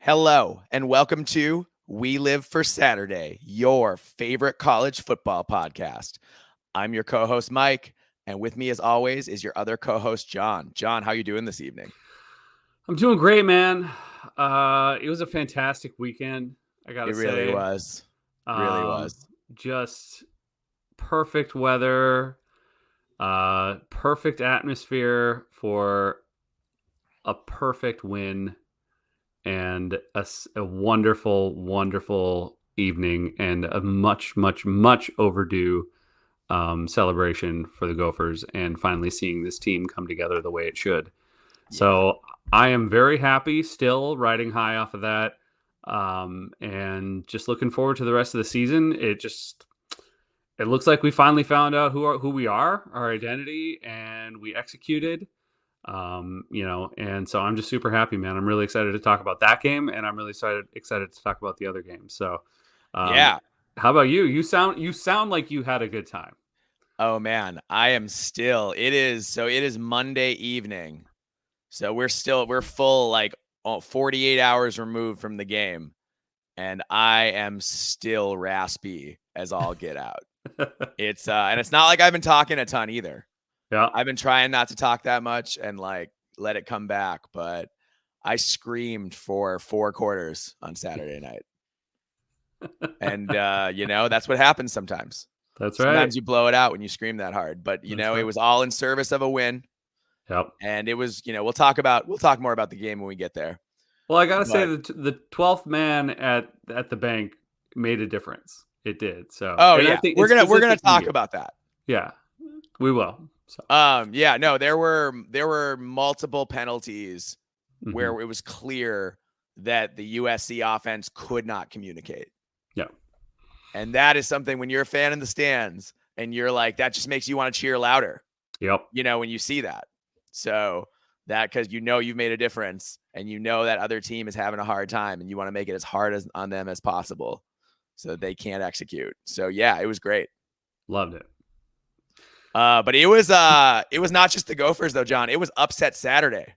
Hello, and welcome to We Live for Saturday, your favorite college football podcast. I'm your co-host, Mike, and with me, as always, is your other co-host, John. John, how you doing this evening? I'm doing great, man. It was a fantastic weekend, I gotta It really say. was. Really was. Just perfect weather, perfect atmosphere for a perfect win, and a wonderful, wonderful evening, and a much, much, much overdue celebration for the Gophers, and finally seeing this team come together the way it should. So I am very happy, still riding high off of that, and just looking forward to the rest of the season. It looks like we finally found out who we are, our identity, and we executed. And so I'm just super happy, man. I'm really excited to talk about that game, and I'm really excited to talk about the other games. So, Yeah. how about you? You sound like you had a good time. Oh man, I am still. It is Monday evening. So we're full, like 48 hours removed from the game, and I am still raspy as all get out. It's and it's not like I've been talking a ton either. Yeah. I've been trying not to talk that much and like let it come back, but I screamed for 4 quarters on Saturday night. And that's what happens sometimes. That's right. Sometimes you blow it out when you scream that hard, but Right. it was all in service of a win. Yep. And it was, we'll talk more about the game when we get there. Well, I gotta say But that the 12th man at the bank made a difference. It did. So, oh and I yeah, think we're it's gonna specific to talk you. about that. Yeah, we will. So, Yeah, no, there were multiple penalties where it was clear that the USC offense could not communicate. Yeah. And that is something when you're a fan in the stands and you're like, that just makes you want to cheer louder. Yep. When you see that. So that, because you've made a difference and that other team is having a hard time and you want to make it as hard on them as possible so that they can't execute. So yeah, it was great. Loved it. But it was not just the Gophers though, John. It was upset Saturday.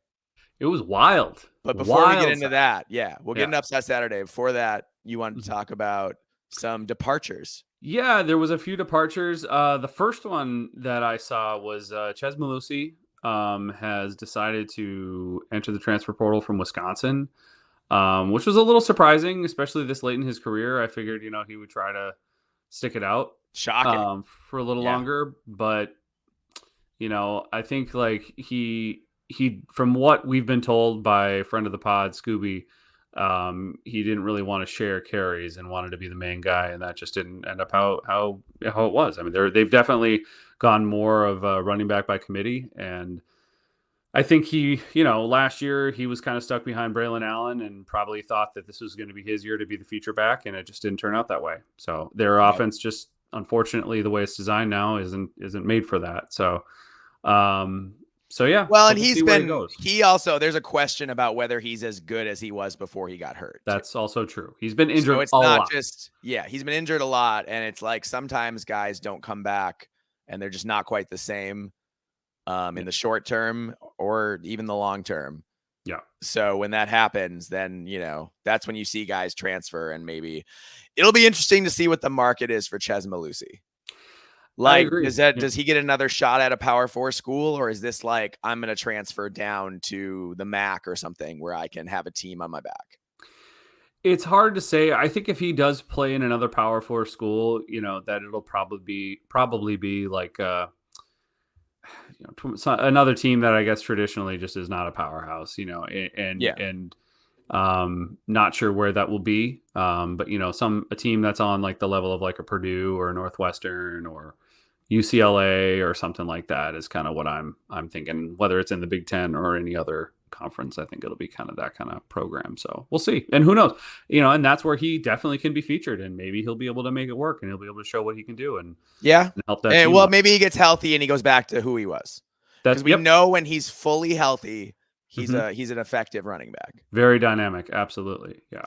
It was wild. But before we get into that, we'll get into upset Saturday. Before that, you wanted to talk about some departures. Yeah, there was a few departures. The first one that I saw was Ches Malusi has decided to enter the transfer portal from Wisconsin, which was a little surprising, especially this late in his career. I figured, he would try to stick it out for a little longer. But, I think like he from what we've been told by a friend of the pod, Scooby, he didn't really want to share carries and wanted to be the main guy, and that just didn't end up how it was. I mean, they've definitely gone more of a running back by committee, and I think he, last year he was kind of stuck behind Braylon Allen and probably thought that this was going to be his year to be the feature back, and it just didn't turn out that way. So their offense just, unfortunately, the way it's designed now isn't made for that. So, yeah. Well, and he also, there's a question about whether he's as good as he was before he got hurt. That's also true. He's been injured so it's a not lot. He's been injured a lot, and it's like sometimes guys don't come back and they're just not quite the same in the short term or even the long term. Yeah. So when that happens, then, that's when you see guys transfer, and maybe it'll be interesting to see what the market is for Ches Malusi. Like, does he get another shot at a Power 4 school, or is this like, I'm going to transfer down to the MAC or something where I can have a team on my back? It's hard to say. I think if he does play in another Power 4 school, that it'll probably be like another team that I guess traditionally just is not a powerhouse, and not sure where that will be. But a team that's on like the level of like a Purdue or a Northwestern or UCLA or something like that is kind of what I'm thinking, whether it's in the Big Ten or any other conference. I think it'll be kind of that kind of program. So we'll see. And who knows, and that's where he definitely can be featured, and maybe he'll be able to make it work, and he'll be able to show what he can do and help that team out. Maybe he gets healthy and he goes back to who he was. Because we know when he's fully healthy, he's an effective running back. Very dynamic. Absolutely. Yeah.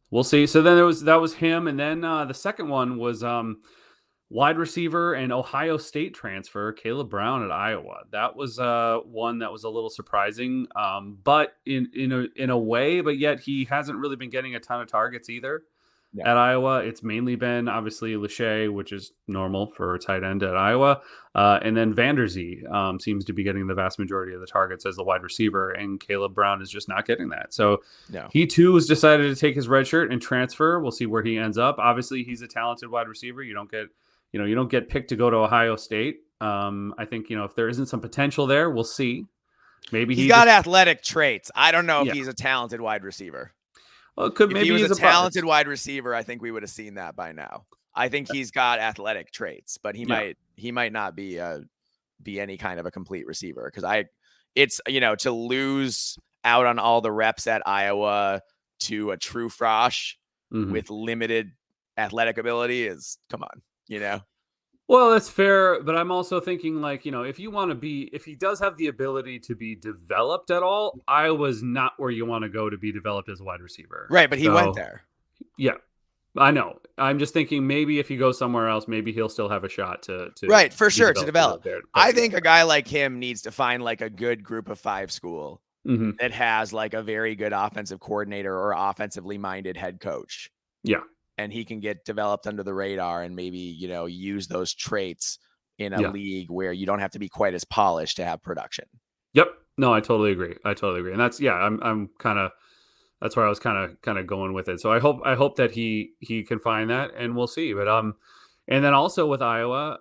We'll see. So then that was him. And then the second one was wide receiver and Ohio State transfer Caleb Brown at Iowa. That was one that was a little surprising, but in a way, but yet he hasn't really been getting a ton of targets either. Yeah. At Iowa, it's mainly been obviously Lachey, which is normal for a tight end at Iowa, and then Vanderzee seems to be getting the vast majority of the targets as the wide receiver, and Caleb Brown is just not getting that. So No. he too has decided to take his red shirt and transfer. We'll see where he ends up. Obviously, he's a talented wide receiver. You don't get picked to go to Ohio State. I think if there isn't some potential there, we'll see. Maybe he's got athletic traits. I don't know if he's a talented wide receiver. Well, if he was a talented wide receiver, I think we would have seen that by now. I think he's got athletic traits, but he might not be any kind of a complete receiver, because it's to lose out on all the reps at Iowa to a true frosh with limited athletic ability is, come on, Well, that's fair, but I'm also thinking if he does have the ability to be developed at all, Iowa's not where you want to go to be developed as a wide receiver. Right, but he went there. Yeah, I know. I'm just thinking maybe if he goes somewhere else, maybe he'll still have a shot to right, for sure, to develop. I think a guy like him needs to find like a good group of 5 school that has like a very good offensive coordinator or offensively minded head coach. Yeah. And he can get developed under the radar and maybe, use those traits in a league where you don't have to be quite as polished to have production. Yep. No, I totally agree. And that's, I'm kind of, that's where I was kind of going with it. So I hope that he can find that, and we'll see. But, and then also with Iowa,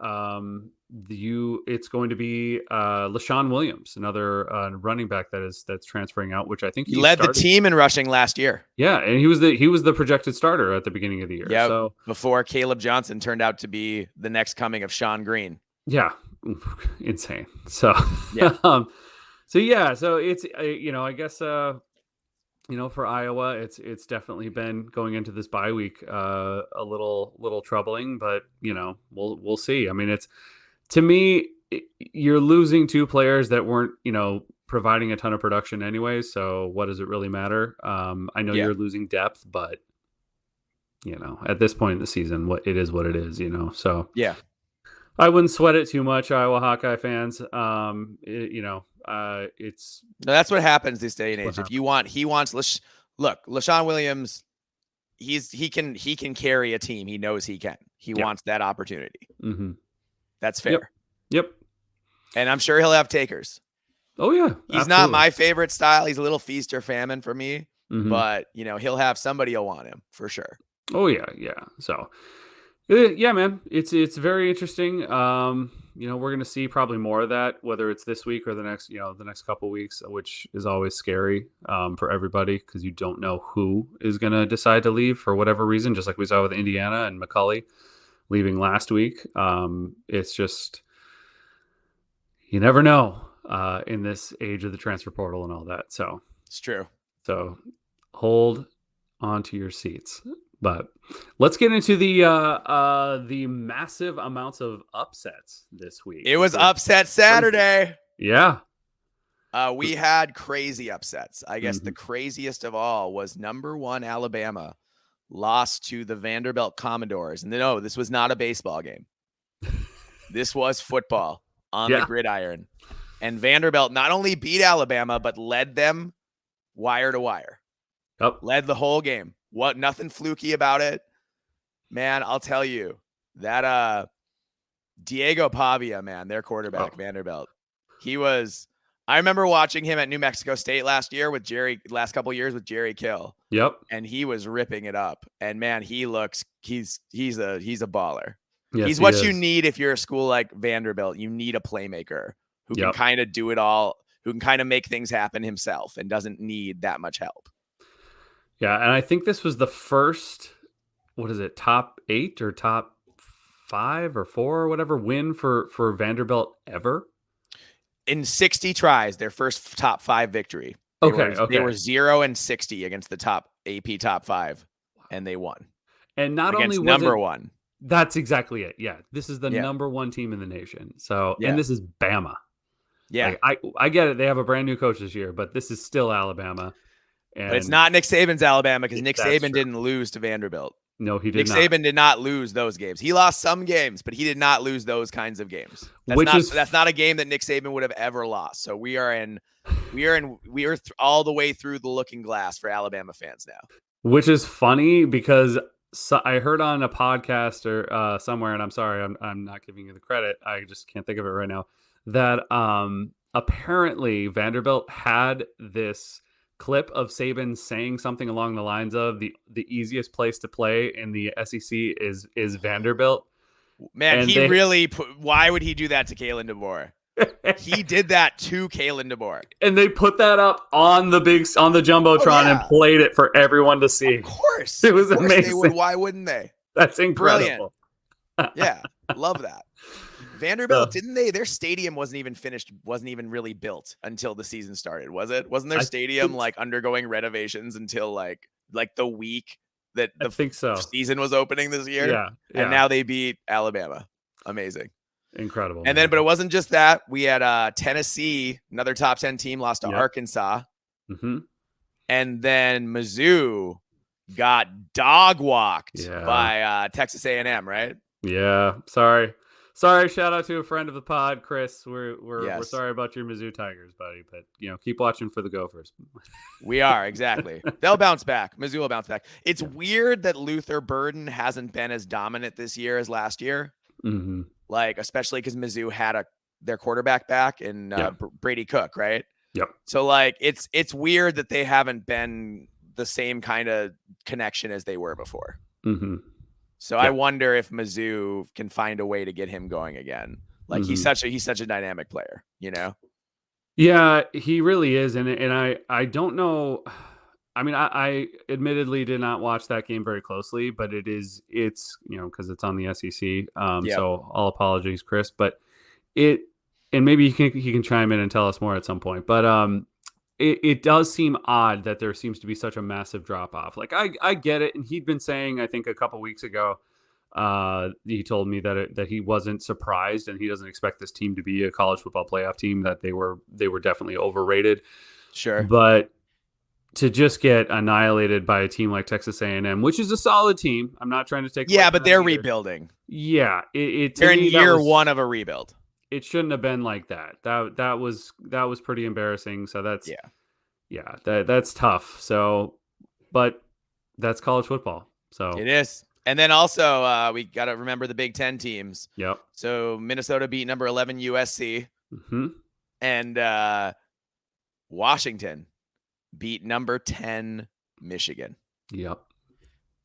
it's going to be LaShawn Williams, another running back that's transferring out, which I think he led the team in rushing last year. Yeah, and he was the projected starter at the beginning of the year. Yeah, so before Caleb Johnson turned out to be the next coming of Sean Green. Yeah, insane. So yeah, so it's I guess for Iowa, it's definitely been going into this bye week a little troubling, but we'll see. I mean, to me, you're losing 2 players that weren't, providing a ton of production anyway. So what does it really matter? I know you're losing depth, but at this point in the season, what it is, so yeah, I wouldn't sweat it too much, Iowa Hawkeye fans. It's that's what happens this day and age. If he wants, LaShawn Williams, he can carry a team. He knows he can. He wants that opportunity. That's fair. Yep. And I'm sure he'll have takers. Oh yeah. He's not my favorite style. He's a little feast or famine for me, but he'll have somebody who'll want him for sure. Oh yeah. Yeah. So yeah, man, it's very interesting. We're going to see probably more of that, whether it's this week or the next couple of weeks, which is always scary for everybody, because you don't know who is going to decide to leave for whatever reason, just like we saw with Indiana and McCulley leaving last week. It's just, you never know in this age of the transfer portal and all that. So it's true. So hold on to your seats. But let's get into the massive amounts of upsets this week. It was upset Saturday. Yeah. We had crazy upsets. I guess the craziest of all was number 1 Alabama lost to the Vanderbilt Commodores. And no, this was not a baseball game. This was football on the gridiron. And Vanderbilt not only beat Alabama, but led them wire to wire. Yep. Led the whole game. Nothing fluky about it. Man, I'll tell you, that Diego Pavia, man, their quarterback, Vanderbilt. I remember watching him at New Mexico State last couple years with Jerry Kill. Yep. And he was ripping it up. And man, he's a baller. Yes, he's what you need if you're a school like Vanderbilt. You need a playmaker who can kind of do it all, who can kind of make things happen himself and doesn't need that much help. Yeah, and I think this was the first, top 8 or top 5 or 4 or whatever win for Vanderbilt ever? In 60 tries, their first top 5 victory. They were 0-60 against the top AP top 5, and they won. And not against only was number 1. That's exactly it. Yeah, this is the number 1 team in the nation. So, and this is Bama. Yeah, I get it. They have a brand new coach this year, but this is still Alabama. But it's not Nick Saban's Alabama, because Nick Saban didn't lose to Vanderbilt. No, he did Nick not. Saban did not lose those games. He lost some games, but he did not lose those kinds of games. That's not a game that Nick Saban would have ever lost. So we are all the way through the looking glass for Alabama fans now. Which is funny because I heard on a podcast or somewhere, and I'm sorry, I'm not giving you the credit. I just can't think of it right now. That apparently Vanderbilt had this clip of Saban saying something along the lines of the easiest place to play in the SEC is Vanderbilt. Man, and why would he do that to Kalen DeBoer? He did that to Kalen DeBoer. And they put that up on the Jumbotron and played it for everyone to see. Of course. It was amazing. They would. Why wouldn't they? That's incredible. Brilliant. Yeah. Love that. Vanderbilt, didn't they? Their stadium wasn't even really built until the season started, was it? Wasn't their stadium undergoing renovations until like the week that the season was opening this year? Yeah. And now they beat Alabama. Amazing. Incredible. And then, but it wasn't just that. We had Tennessee, another top 10 team, lost to Arkansas. Mm-hmm. And then Mizzou got dog walked by Texas A&M, right? Yeah. Sorry. Shout out to a friend of the pod, Chris. We're sorry about your Mizzou Tigers, buddy, but keep watching for the Gophers. We are, exactly. They'll bounce back. Mizzou will bounce back. It's weird that Luther Burden hasn't been as dominant this year as last year. Mm-hmm. Like, especially because Mizzou had their quarterback back in Brady Cook, right? Yep. So like, it's weird that they haven't been the same kind of connection as they were before. Mm-hmm. So I wonder if Mizzou can find a way to get him going again. Like he's such a dynamic player, Yeah, he really is, and I don't know. I mean, I admittedly did not watch that game very closely, but it's because it's on the SEC. So all apologies, Chris, but and maybe he can chime in and tell us more at some point. But it does seem odd that there seems to be such a massive drop off. Like I get it, and he'd been saying, I think a couple weeks ago, he told me that he wasn't surprised, and he doesn't expect this team to be a college football playoff team. That they were definitely overrated. Sure, but to just get annihilated by a team like Texas A&M, which is a solid team. I'm not trying to take. Yeah, but they're rebuilding. Yeah, they're in year one of a rebuild. It shouldn't have been like that. That was pretty embarrassing. So that's tough. So, but that's college football. So it is. And then also we got to remember the Big Ten teams. Yep. So Minnesota beat number 11 USC, and Washington beat number 10 Michigan. Yep.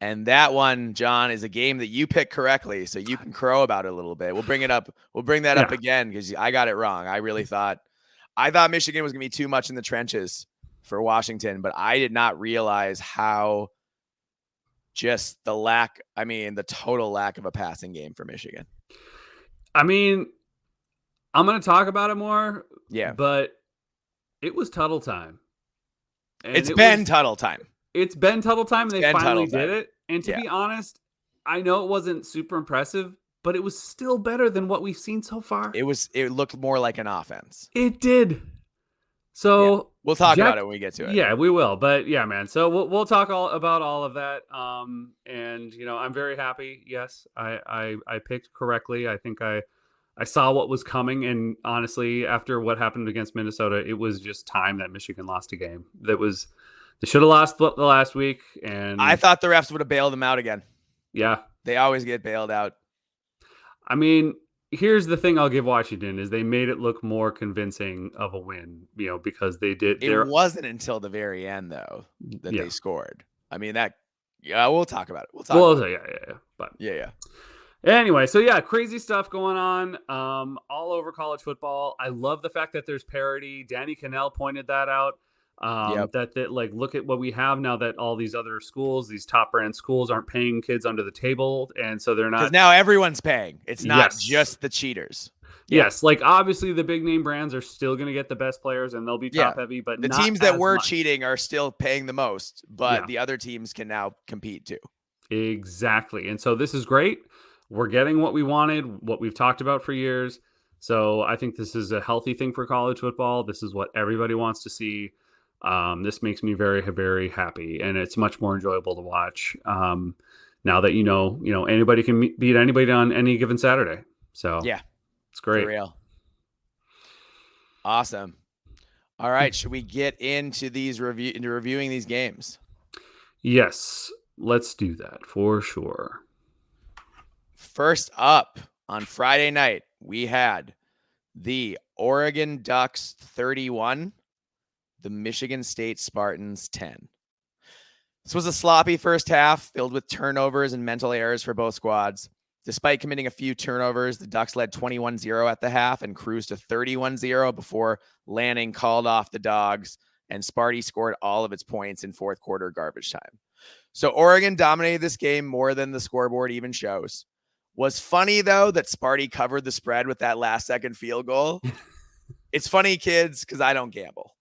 And that one, John, is a game that you picked correctly, so you can crow about it a little bit. We'll bring it up. We'll bring that up again because I got it wrong. I thought Michigan was going to be too much in the trenches for Washington, but I did not realize how just the total lack of a passing game for Michigan. I mean, I'm going to talk about it more. Yeah. But it was Tuttle time. It's been Tuttle time. It's been Tuttle time, and they finally did it. And to be honest, I know it wasn't super impressive, but it was still better than what we've seen so far. It looked more like an offense. It did. So we'll talk about it when we get to it. Yeah, we will. But yeah, man. So we'll talk about all of that. And I'm very happy. Yes, I picked correctly. I think I saw what was coming, and honestly, after what happened against Minnesota, it was just time that Michigan lost a game. They should have lost the last week, and I thought the refs would have bailed them out again. Yeah. They always get bailed out. I mean, here's the thing I'll give Washington is they made it look more convincing of a win, because they did. It wasn't until the very end, though, that they scored. I mean, we'll talk about it. Yeah. Anyway, so crazy stuff going on all over college football. I love the fact that there's parity. Danny Cannell pointed that out. That look at what we have now that all these other schools, these top brand schools, aren't paying kids under the table, and so they're not. Because now everyone's paying. It's not just the cheaters. Yes, obviously the big name brands are still going to get the best players, and they'll be top heavy. But the teams that were cheating are still paying the most, but the other teams can now compete too. Exactly, and so this is great. We're getting what we wanted, what we've talked about for years. So I think this is a healthy thing for college football. This is what everybody wants to see. This makes me very, very happy, and it's much more enjoyable to watch. now that anybody can beat anybody on any given Saturday. So Yeah, it's for great. real. Awesome. All right, should we get into reviewing these games? Yes, let's do that for sure. First up on Friday night, we had the Oregon Ducks 31, the Michigan State Spartans 10. This was a sloppy first half filled with turnovers and mental errors for both squads. Despite committing a few turnovers, the Ducks led 21-0 at the half and cruised to 31-0 before Lanning called off the Dogs, and Sparty scored all of its points in fourth quarter garbage time. So Oregon dominated this game more than the scoreboard even shows. Was funny, though, that Sparty covered the spread with that last-second field goal. It's funny, kids, because I don't gamble.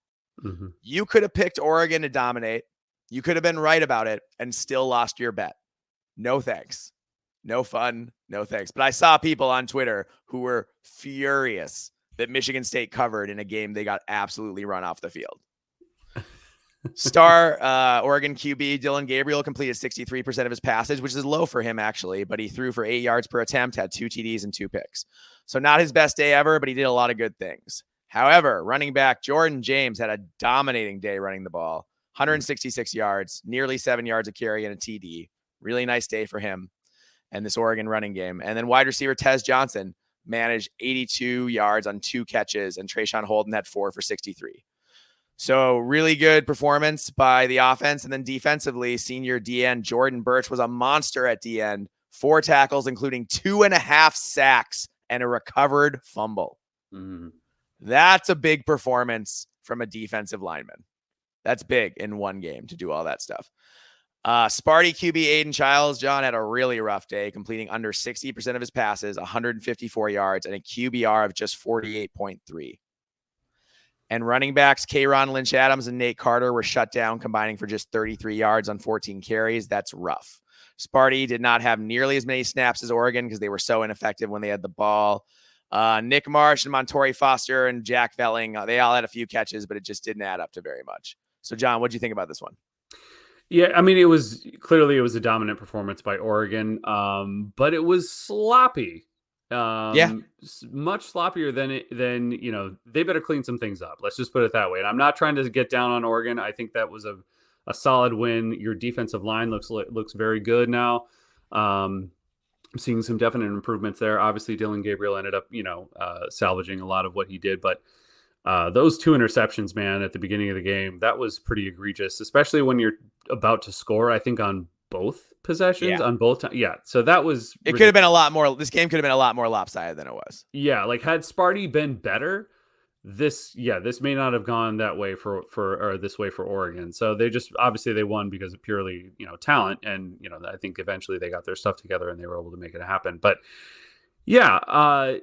Mm-hmm. You could have picked Oregon to dominate. You could have been right about it and still lost your bet. No thanks. No fun. No thanks. But I saw people on Twitter who were furious that Michigan State covered in a game they got absolutely run off the field. Star Oregon QB Dylan Gabriel completed 63% of his passes, which is low for him, actually, but he threw for 8 yards per attempt, had 2 TDs and 2 picks. So not his best day ever, but he did a lot of good things. However, running back Jordan James had a dominating day running the ball. 166 yards, nearly 7 yards a carry and a TD. Really nice day for him and this Oregon running game. And then wide receiver Tez Johnson managed 82 yards on 2 catches, and Trayshawn Holden had 4 for 63. So really good performance by the offense. And then defensively, senior DN Jordan Birch was a monster at DN. 4 tackles, including 2.5 sacks and a recovered fumble. Mm-hmm. That's a big performance from a defensive lineman. That's big in one game to do all that stuff. Sparty QB Aiden Childs, John, had a really rough day, completing under 60% of his passes, 154 yards, and a QBR of just 48.3. And running backs Kayron Lynch Adams and Nate Carter were shut down, combining for just 33 yards on 14 carries. That's rough. Sparty did not have nearly as many snaps as Oregon because they were so ineffective when they had the ball. Nick Marsh and Montori Foster and Jack Velling, they all had a few catches, but it just didn't add up to very much. So, John, what do you think about this one? Yeah, I mean, it was a dominant performance by Oregon, but it was sloppy. Much sloppier than they better clean some things up. Let's just put it that way. And I'm not trying to get down on Oregon. I think that was a solid win. Your defensive line looks very good now. I'm seeing some definite improvements there. Obviously, Dylan Gabriel ended up salvaging a lot of what he did, but those 2 interceptions, man, at the beginning of the game, that was pretty egregious, especially when you're about to score, I think, on both possessions, on both times. Yeah. So that was, it could have been a lot more. This game could have been a lot more lopsided than it was. Yeah. Like, had Sparty been better, this may not have gone that way or this way for Oregon. So they just, obviously they won because of purely, talent. And, I think eventually they got their stuff together and they were able to make it happen. But yeah,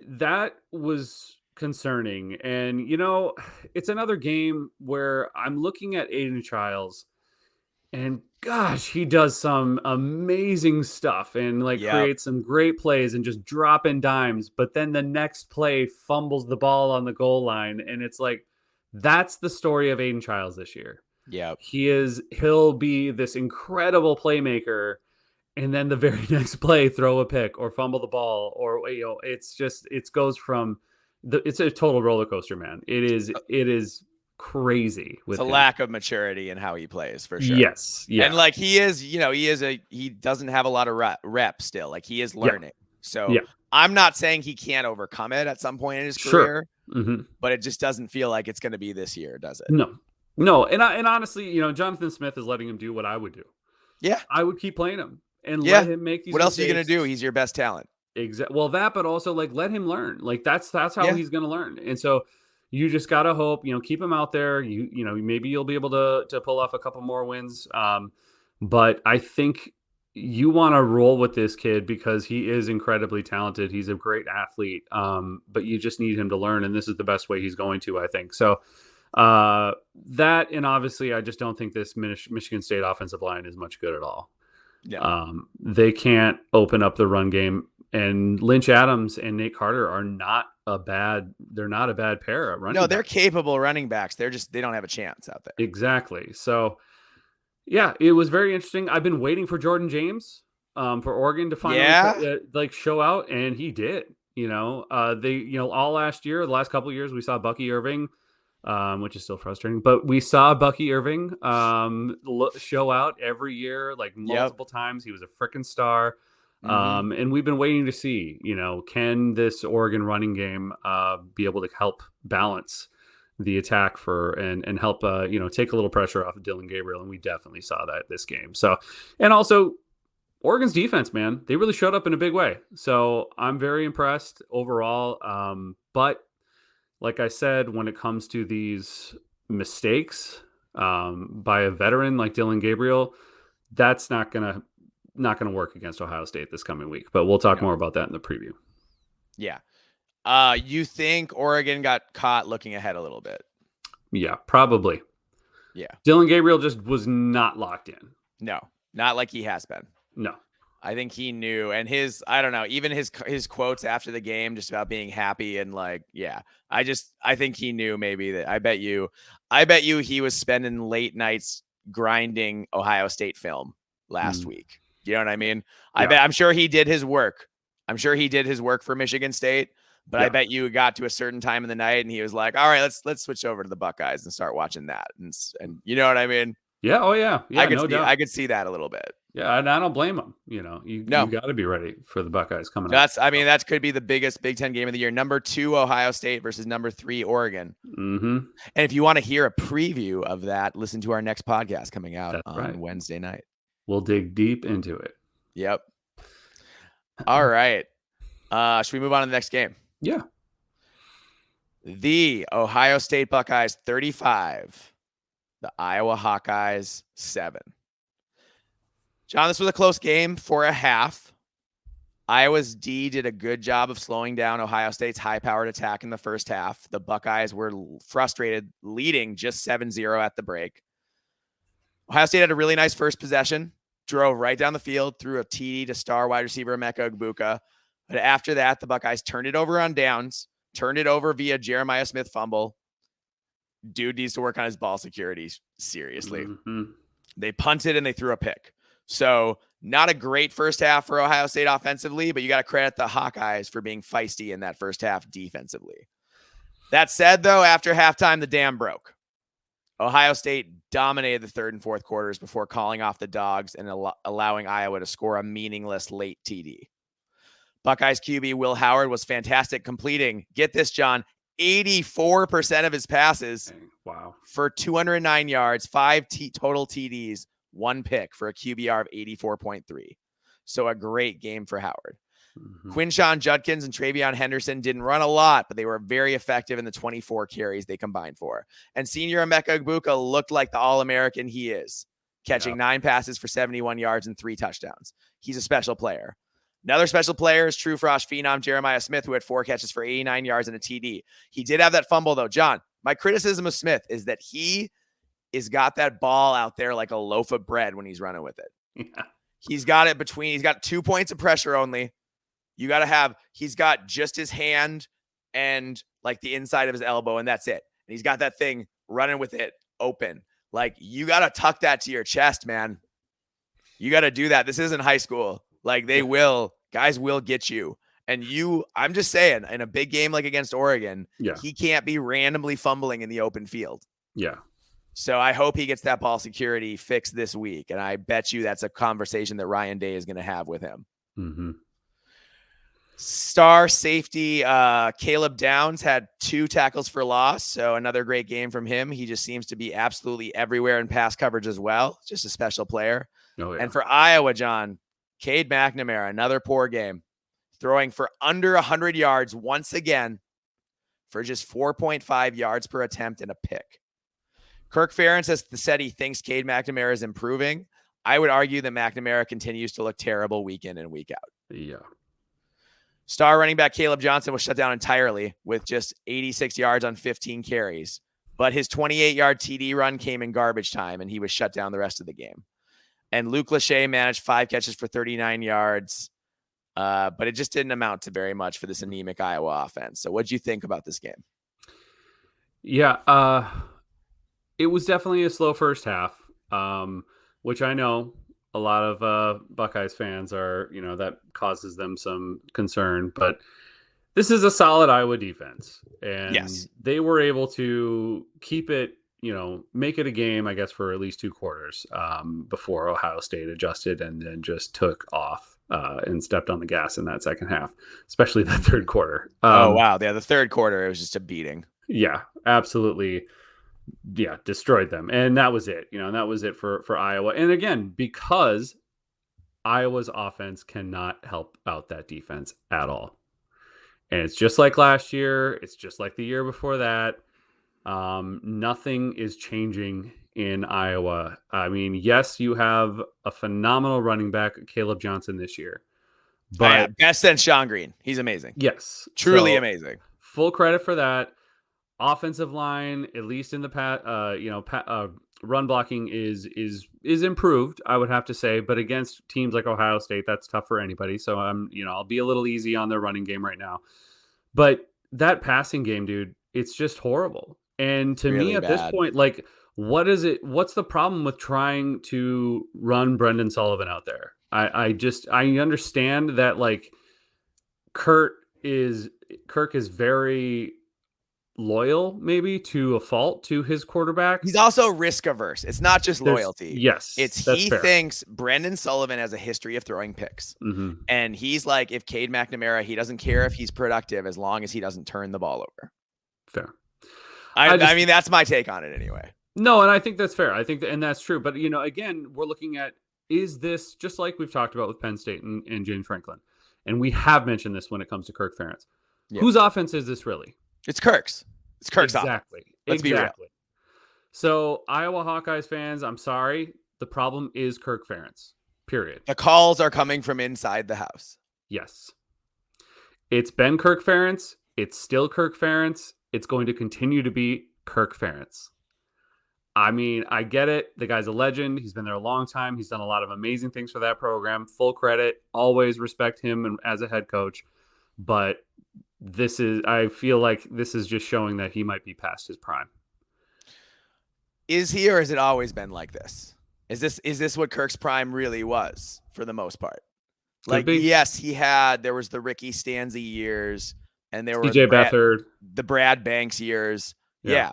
that was concerning. And it's another game where I'm looking at Aiden Childs, and gosh, he does some amazing stuff and creates some great plays and just dropping dimes, but then the next play fumbles the ball on the goal line, and it's like, that's the story of Aiden Childs this year. Yeah, he'll be this incredible playmaker, and then the very next play throw a pick or fumble the ball, or it goes from it's a total roller coaster, man. It is crazy with it's a lack of maturity in how he plays, for sure. Yes. Yeah. And he doesn't have a lot of rep still. Like, he is learning. Yeah. So I'm not saying he can't overcome it at some point in his career, but it just doesn't feel like it's going to be this year, does it? No. And honestly, Jonathan Smith is letting him do what I would do. Yeah. I would keep playing him and let him make these. What else are you going to do? He's your best talent. Exactly. Well, that, but also let him learn. That's how he's going to learn. And so you just got to hope, keep him out there. Maybe you'll be able to pull off a couple more wins. But I think you want to roll with this kid because he is incredibly talented. He's a great athlete. But you just need him to learn. And this is the best way he's going to, I think. So that, and obviously I just don't think this Michigan State offensive line is much good at all. Yeah. They can't open up the run game. And Lynch Adams and Nate Carter are not a bad pair at running. No, they're capable running backs. They don't have a chance out there. Exactly. So yeah, it was very interesting. I've been waiting for Jordan James for Oregon to finally Yeah. show out, and he did. All last year, the last couple of years, we saw Bucky Irving, which is still frustrating, but we saw Bucky Irving show out every year, like Yep. multiple times. He was a freaking star. Mm-hmm. And we've been waiting to see, can this Oregon running game be able to help balance the attack and help take a little pressure off of Dylan Gabriel, and we definitely saw that this game. So, and also Oregon's defense, man, they really showed up in a big way. So I'm very impressed overall. But like I said, when it comes to these mistakes by a veteran like Dylan Gabriel, that's not gonna work against Ohio State this coming week. But we'll talk No. more about that in the preview. Yeah. You think Oregon got caught looking ahead a little bit? Yeah, probably. Yeah. Dylan Gabriel just was not locked in. No, not like he has been. No. I think he knew, and I don't know, even his quotes after the game, just about being happy and like, yeah, I think he knew maybe that. I bet you he was spending late nights grinding Ohio State film last week. You know what I mean? Yeah. I'm sure he did his work. I'm sure he did his work for Michigan State, but I bet you got to a certain time in the night and he was like, all right, let's switch over to the Buckeyes and start watching that. And you know what I mean? Yeah. Oh yeah. Yeah. No doubt. I could see that a little bit. Yeah, and I don't blame him. You got to be ready for the Buckeyes coming up. That could be the biggest Big Ten game of the year. Number 2, Ohio State versus number 3, Oregon. Mm-hmm. And if you want to hear a preview of that, listen to our next podcast coming out on Wednesday night. We'll dig deep into it. Yep. All right. Should we move on to the next game? Yeah. The Ohio State Buckeyes 35, the Iowa Hawkeyes 7. John, this was a close game for a half. Iowa's D did a good job of slowing down Ohio State's high-powered attack in the first half. The Buckeyes were frustrated, leading just 7-0 at the break. Ohio State had a really nice first possession, drove right down the field, threw a TD to star wide receiver Emeka Egbuka. But after that, the Buckeyes turned it over on downs, turned it over via Jeremiah Smith fumble. Dude needs to work on his ball security, seriously. Mm-hmm. They punted and they threw a pick. So not a great first half for Ohio State offensively, but you got to credit the Hawkeyes for being feisty in that first half defensively. That said, though, after halftime, the dam broke. Ohio State dominated the third and fourth quarters before calling off the dogs and allowing Iowa to score a meaningless late TD. Buckeyes QB Will Howard was fantastic, completing, get this, John, 84% of his passes. Wow. For 209 yards, 5 total TDs, 1 pick for a QBR of 84.3. So a great game for Howard. Mm-hmm. Quinshawn Judkins and Travion Henderson didn't run a lot, but they were very effective in the 24 carries they combined for. And senior Emeka Egbuka looked like the All-American he is, catching 9 passes for 71 yards and 3 touchdowns. He's a special player. Another special player is True Frost phenom Jeremiah Smith, who had 4 catches for 89 yards and a TD. He did have that fumble, though. John, my criticism of Smith is that he has got that ball out there like a loaf of bread when he's running with it. Yeah. He's got it between, he's got 2 points of pressure only. You got to have, he's got just his hand and like the inside of his elbow, and that's it. And he's got that thing running with it open. Like, you got to tuck that to your chest, man. You got to do that. This isn't high school. Like, guys will get you. And I'm just saying, in a big game like against Oregon, he can't be randomly fumbling in the open field. Yeah. So I hope he gets that ball security fixed this week. And I bet you that's a conversation that Ryan Day is going to have with him. Mm-hmm. Star safety Caleb Downs had 2 tackles for loss. So another great game from him. He just seems to be absolutely everywhere in pass coverage as well. Just a special player. Oh, yeah. And for Iowa, John, Cade McNamara, another poor game, throwing for under 100 yards once again for just 4.5 yards per attempt and a pick. Kirk Ferentz has said he thinks Cade McNamara is improving. I would argue that McNamara continues to look terrible week in and week out. Yeah. Star running back Caleb Johnson was shut down entirely with just 86 yards on 15 carries. But his 28-yard TD run came in garbage time, and he was shut down the rest of the game. And Luke Lachey managed 5 catches for 39 yards, but it just didn't amount to very much for this anemic Iowa offense. So what'd you think about this game? Yeah, it was definitely a slow first half, which I know a lot of Buckeyes fans are, that causes them some concern. But this is a solid Iowa defense, and Yes. they were able to keep it, make it a game, I guess, for at least 2 quarters before Ohio State adjusted and then just took off and stepped on the gas in that second half, especially the third quarter. Oh, wow. Yeah, the third quarter, it was just a beating. Yeah, absolutely. Yeah, destroyed them. And that was it, and that was it for Iowa. And again, because Iowa's offense cannot help out that defense at all. And it's just like last year. It's just like the year before that. Nothing is changing in Iowa. I mean, yes, you have a phenomenal running back, Caleb Johnson, this year. But best than Sean Green. He's amazing. Yes. Truly amazing. Full credit for that. Offensive line, at least in the run blocking is improved, I would have to say. But against teams like Ohio State, that's tough for anybody. So I'll be a little easy on their running game right now. But that passing game, dude, it's just horrible. And to me, at this point, like, what is it? What's the problem with trying to run Brendan Sullivan out there? I understand that, like, Kirk is very loyal, maybe to a fault, to his quarterback. He's also risk averse. It's not just loyalty. Yes, he thinks Brendan Sullivan has a history of throwing picks. Mm-hmm. And he's like, if Cade McNamara, he doesn't care if he's productive as long as he doesn't turn the ball over. Fair. I mean, that's my take on it anyway. No, and I think that's fair. I think and that's true. But, again, we're looking at, is this just like we've talked about with Penn State and James Franklin? And we have mentioned this when it comes to Kirk Ferentz. Yeah. Whose offense is this really? It's Kirk's. It's Kirk's exactly. offense. Let's be real. So, Iowa Hawkeyes fans, I'm sorry. The problem is Kirk Ferentz. Period. The calls are coming from inside the house. Yes. It's been Kirk Ferentz. It's still Kirk Ferentz. It's going to continue to be Kirk Ferentz. I mean, I get it. The guy's a legend. He's been there a long time. He's done a lot of amazing things for that program. Full credit. Always respect him as a head coach. But I feel like this is just showing that he might be past his prime. Is he, or has it always been like this? Is this what Kirk's prime really was for the most part? Like, yes, there was the Ricky Stanzi years, and there were CJ Beathard, the Brad Banks years. Yeah.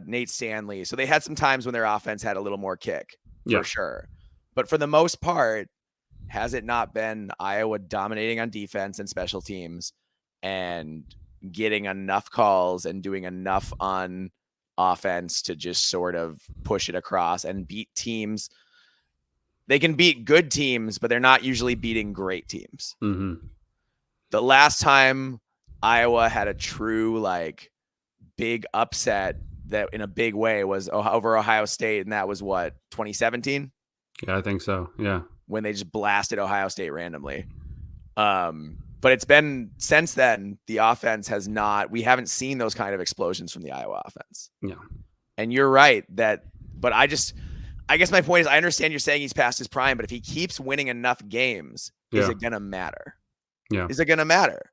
Nate Stanley. So they had some times when their offense had a little more kick, for sure. But for the most part, has it not been Iowa dominating on defense and special teams and getting enough calls and doing enough on offense to just sort of push it across and beat teams? They can beat good teams, but they're not usually beating great teams. Mm-hmm. The last time Iowa had a true, like, big upset that in a big way was over Ohio State, and that was what, 2017? Yeah, I think so. Yeah, when they just blasted Ohio State randomly. But it's been since then, the offense has not. We haven't seen those kind of explosions from the Iowa offense. Yeah, and you're right but I guess my point is, I understand you're saying he's past his prime, but if he keeps winning enough games, is it gonna matter? Yeah, is it gonna matter?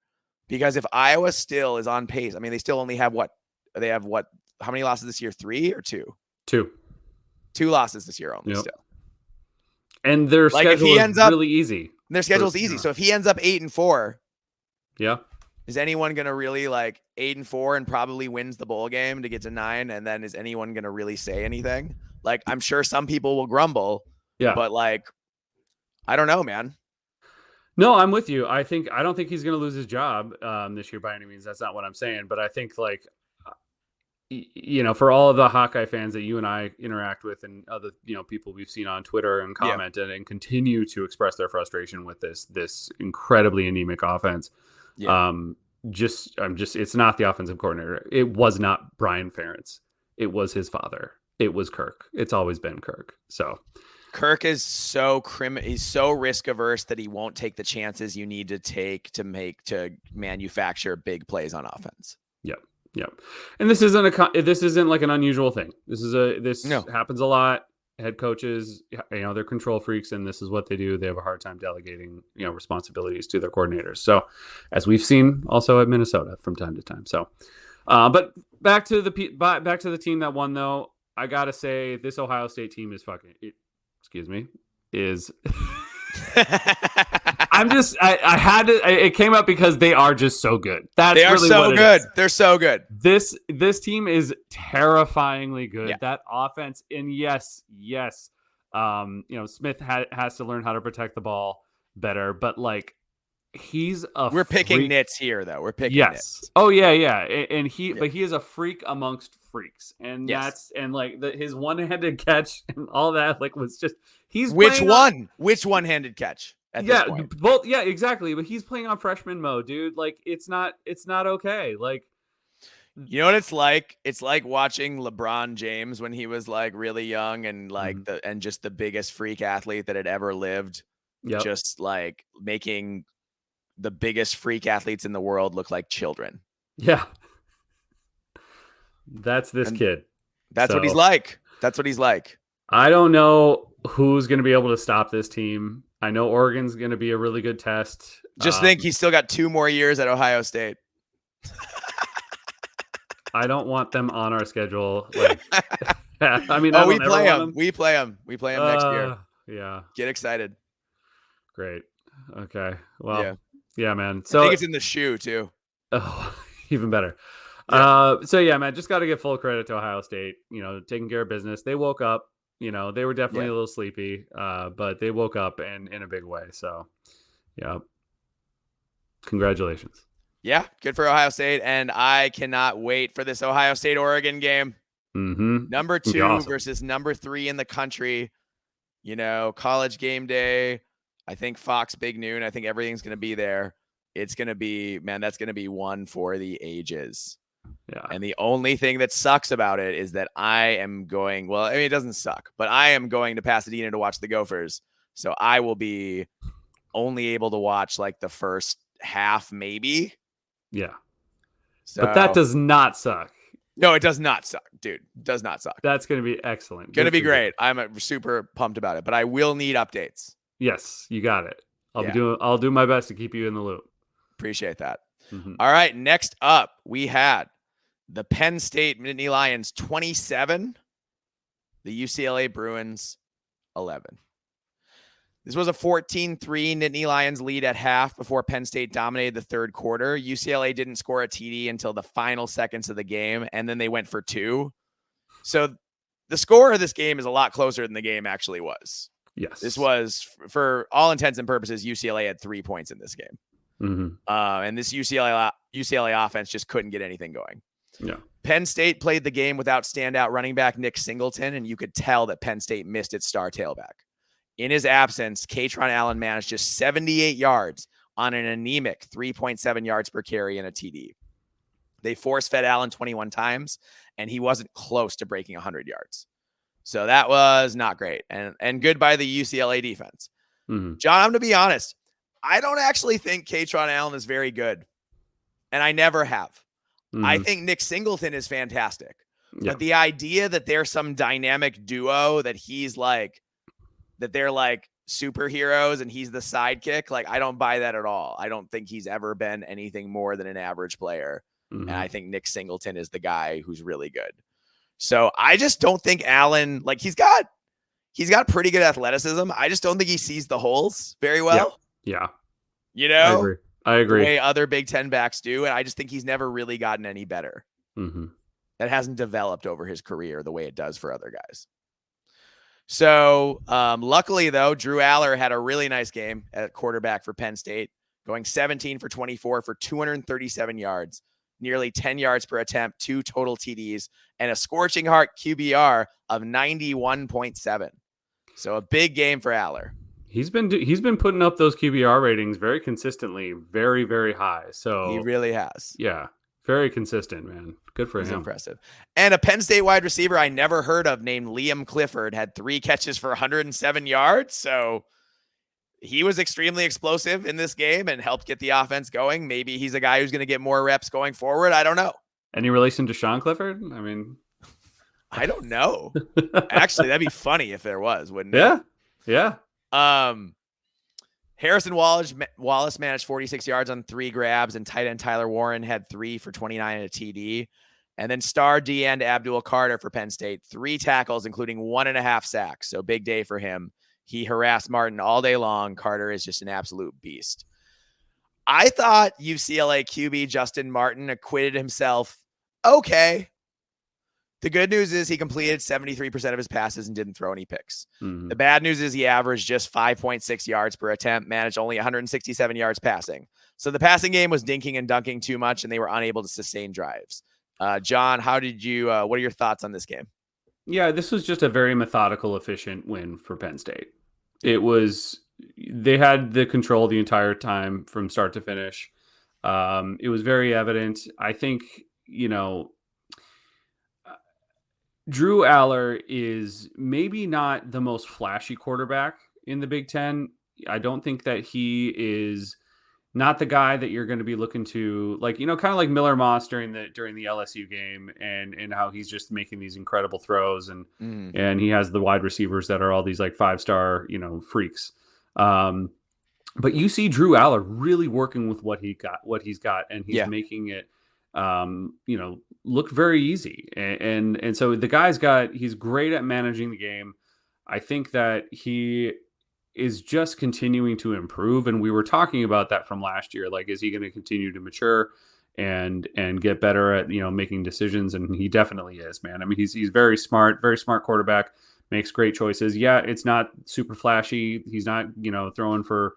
Because if Iowa still is on pace, I mean, they still only have how many losses this year? 3 or 2? 2 losses this year only. Still, and their schedule is really easy. Their schedule is easy. So if he ends up 8-4, is anyone gonna really, like, 8-4 and probably wins the bowl game to get to 9? And then is anyone gonna really say anything? Like, I'm sure some people will grumble. Yeah, but, like, I don't know, man. No, I'm with you. I don't think he's going to lose his job this year by any means. That's not what I'm saying. But I think, like, for all of the Hawkeye fans that you and I interact with, and other, people we've seen on Twitter and commented and continue to express their frustration with this incredibly anemic offense. Yeah. It's not the offensive coordinator. It was not Brian Ferentz. It was his father. It was Kirk. It's always been Kirk. So Kirk is he's so risk averse that he won't take the chances you need to take to manufacture big plays on offense. Yep. And this isn't like an unusual thing. This happens a lot. Head coaches, they're control freaks, and this is what they do. They have a hard time delegating, responsibilities to their coordinators. So, as we've seen also at Minnesota from time to time. So, but back to the team that won, though. I gotta say, this Ohio State team is excuse me. is I had to, it came up because they are just so good. That's they are really so what it good. is. They're so good. This team is terrifyingly good. Yeah. That offense, and yes, Smith has to learn how to protect the ball better, but like he's a We're picking freak. nits here, though. We're picking Yes. nits. Oh yeah. And but he is a freak amongst freaks, and Yes. his one-handed catch and all that was just Which one-handed catch at this point? Both. Yeah, exactly. But he's playing on freshman mode, dude. Like it's not okay. Like, you know what it's like? It's like watching LeBron James when he was like really young and like just the biggest freak athlete that had ever lived. Yep. Just like making the biggest freak athletes in the world look like children. Yeah. That's this kid. That's what he's like. That's what he's like. I don't know who's going to be able to stop this team. I know Oregon's going to be a really good test. Just think he's still got 2 more years at Ohio State. I don't want them on our schedule. Like, I mean, we play them. We play them next year. Yeah. Get excited. Great. Okay. Well, yeah, man. So I think it's in the shoe too. Oh, even better. Yeah. So yeah, man, just got to give full credit to Ohio State. Taking care of business. They woke up. They were definitely a little sleepy, but they woke up in a big way. So, yeah. Congratulations. Yeah, good for Ohio State, and I cannot wait for this Ohio State-Oregon game. Mm-hmm. Number 2 versus number 3 in the country. College game day. I think Fox Big Noon. I think everything's going to be there. It's going to be, man, that's going to be one for the ages. Yeah. And the only thing that sucks about it is that I am going, well, I mean, it doesn't suck, but I am going to Pasadena to watch the Gophers. So I will be only able to watch like the first half, maybe. Yeah. So, but that does not suck. No, it does not suck, dude. It does not suck. That's going to be excellent. Going to be great. I'm super pumped about it, but I will need updates. Yes, you got it. I'll do my best to keep you in the loop. Appreciate that. Mm-hmm. All right. Next up, we had the Penn State Nittany Lions 27, the UCLA Bruins 11. This was a 14-3 Nittany Lions lead at half before Penn State dominated the third quarter. UCLA didn't score a TD until the final seconds of the game, and then they went for 2. So the score of this game is a lot closer than the game actually was. Yes. This was, for all intents and purposes, UCLA had 3 points in this game. Mm-hmm. And this UCLA offense just couldn't get anything going. Yeah. Penn State played the game without standout running back Nick Singleton, and you could tell that Penn State missed its star tailback. In his absence, Katron Allen managed just 78 yards on an anemic 3.7 yards per carry and a TD. They force-fed Allen 21 times, and he wasn't close to breaking 100 yards. So that was not great, and good by the UCLA defense. Mm-hmm. John, I'm going to be honest. I don't actually think Katron Allen is very good, and I never have. Mm-hmm. I think Nick Singleton is fantastic. Yeah. But the idea that they're some dynamic duo, that they're like superheroes and he's the sidekick, like I don't buy that at all. I don't think he's ever been anything more than an average player. Mm-hmm. And I think Nick Singleton is the guy who's really good. So I just don't think Allen, like he's got pretty good athleticism. I just don't think he sees the holes very well. Yeah. I agree. The way other Big Ten backs do. And I just think he's never really gotten any better. Mm-hmm. That hasn't developed over his career the way it does for other guys. So luckily, though, Drew Aller had a really nice game at quarterback for Penn State, going 17 for 24 for 237 yards, nearly 10 yards per attempt, 2 total TDs, and a scorching heart QBR of 91.7. So a big game for Aller. He's been putting up those QBR ratings very consistently, very, very high. So he really has. Yeah. Very consistent, man. Good for him. Impressive. And a Penn State wide receiver I never heard of named Liam Clifford had 3 catches for 107 yards. So he was extremely explosive in this game and helped get the offense going. Maybe he's a guy who's going to get more reps going forward. I don't know. Any relation to Sean Clifford? I mean, I don't know. Actually, that'd be funny if there was, wouldn't it? Yeah. Yeah. Harrison Wallace managed 46 yards on 3 grabs, and tight end Tyler Warren had 3 for 29 and a TD. And then star D end Abdul Carter for Penn State, 3 tackles, including 1.5 sacks. So big day for him. He harassed Martin all day long. Carter is just an absolute beast. I thought UCLA QB Justin Martin acquitted himself okay. The good news is he completed 73% of his passes and didn't throw any picks. Mm-hmm. The bad news is he averaged just 5.6 yards per attempt, managed only 167 yards passing. So the passing game was dinking and dunking too much, and they were unable to sustain drives. John, what are your thoughts on this game? Yeah, this was just a very methodical, efficient win for Penn State. They had the control the entire time from start to finish. It was very evident. I think, Drew Aller is maybe not the most flashy quarterback in the Big Ten. I don't think that he is not the guy that you're going to be looking to, kind of like Miller Moss during the LSU game, and how he's just making these incredible throws, and he has the wide receivers that are all these like 5-star freaks. But you see Drew Aller really working with what he's got, and he's making it look very easy. And so the he's great at managing the game. I think that he is just continuing to improve. And we were talking about that from last year. Like, is he going to continue to mature and get better at, making decisions? And he definitely is, man. I mean, he's very smart quarterback, makes great choices. Yeah, it's not super flashy. He's not, throwing for,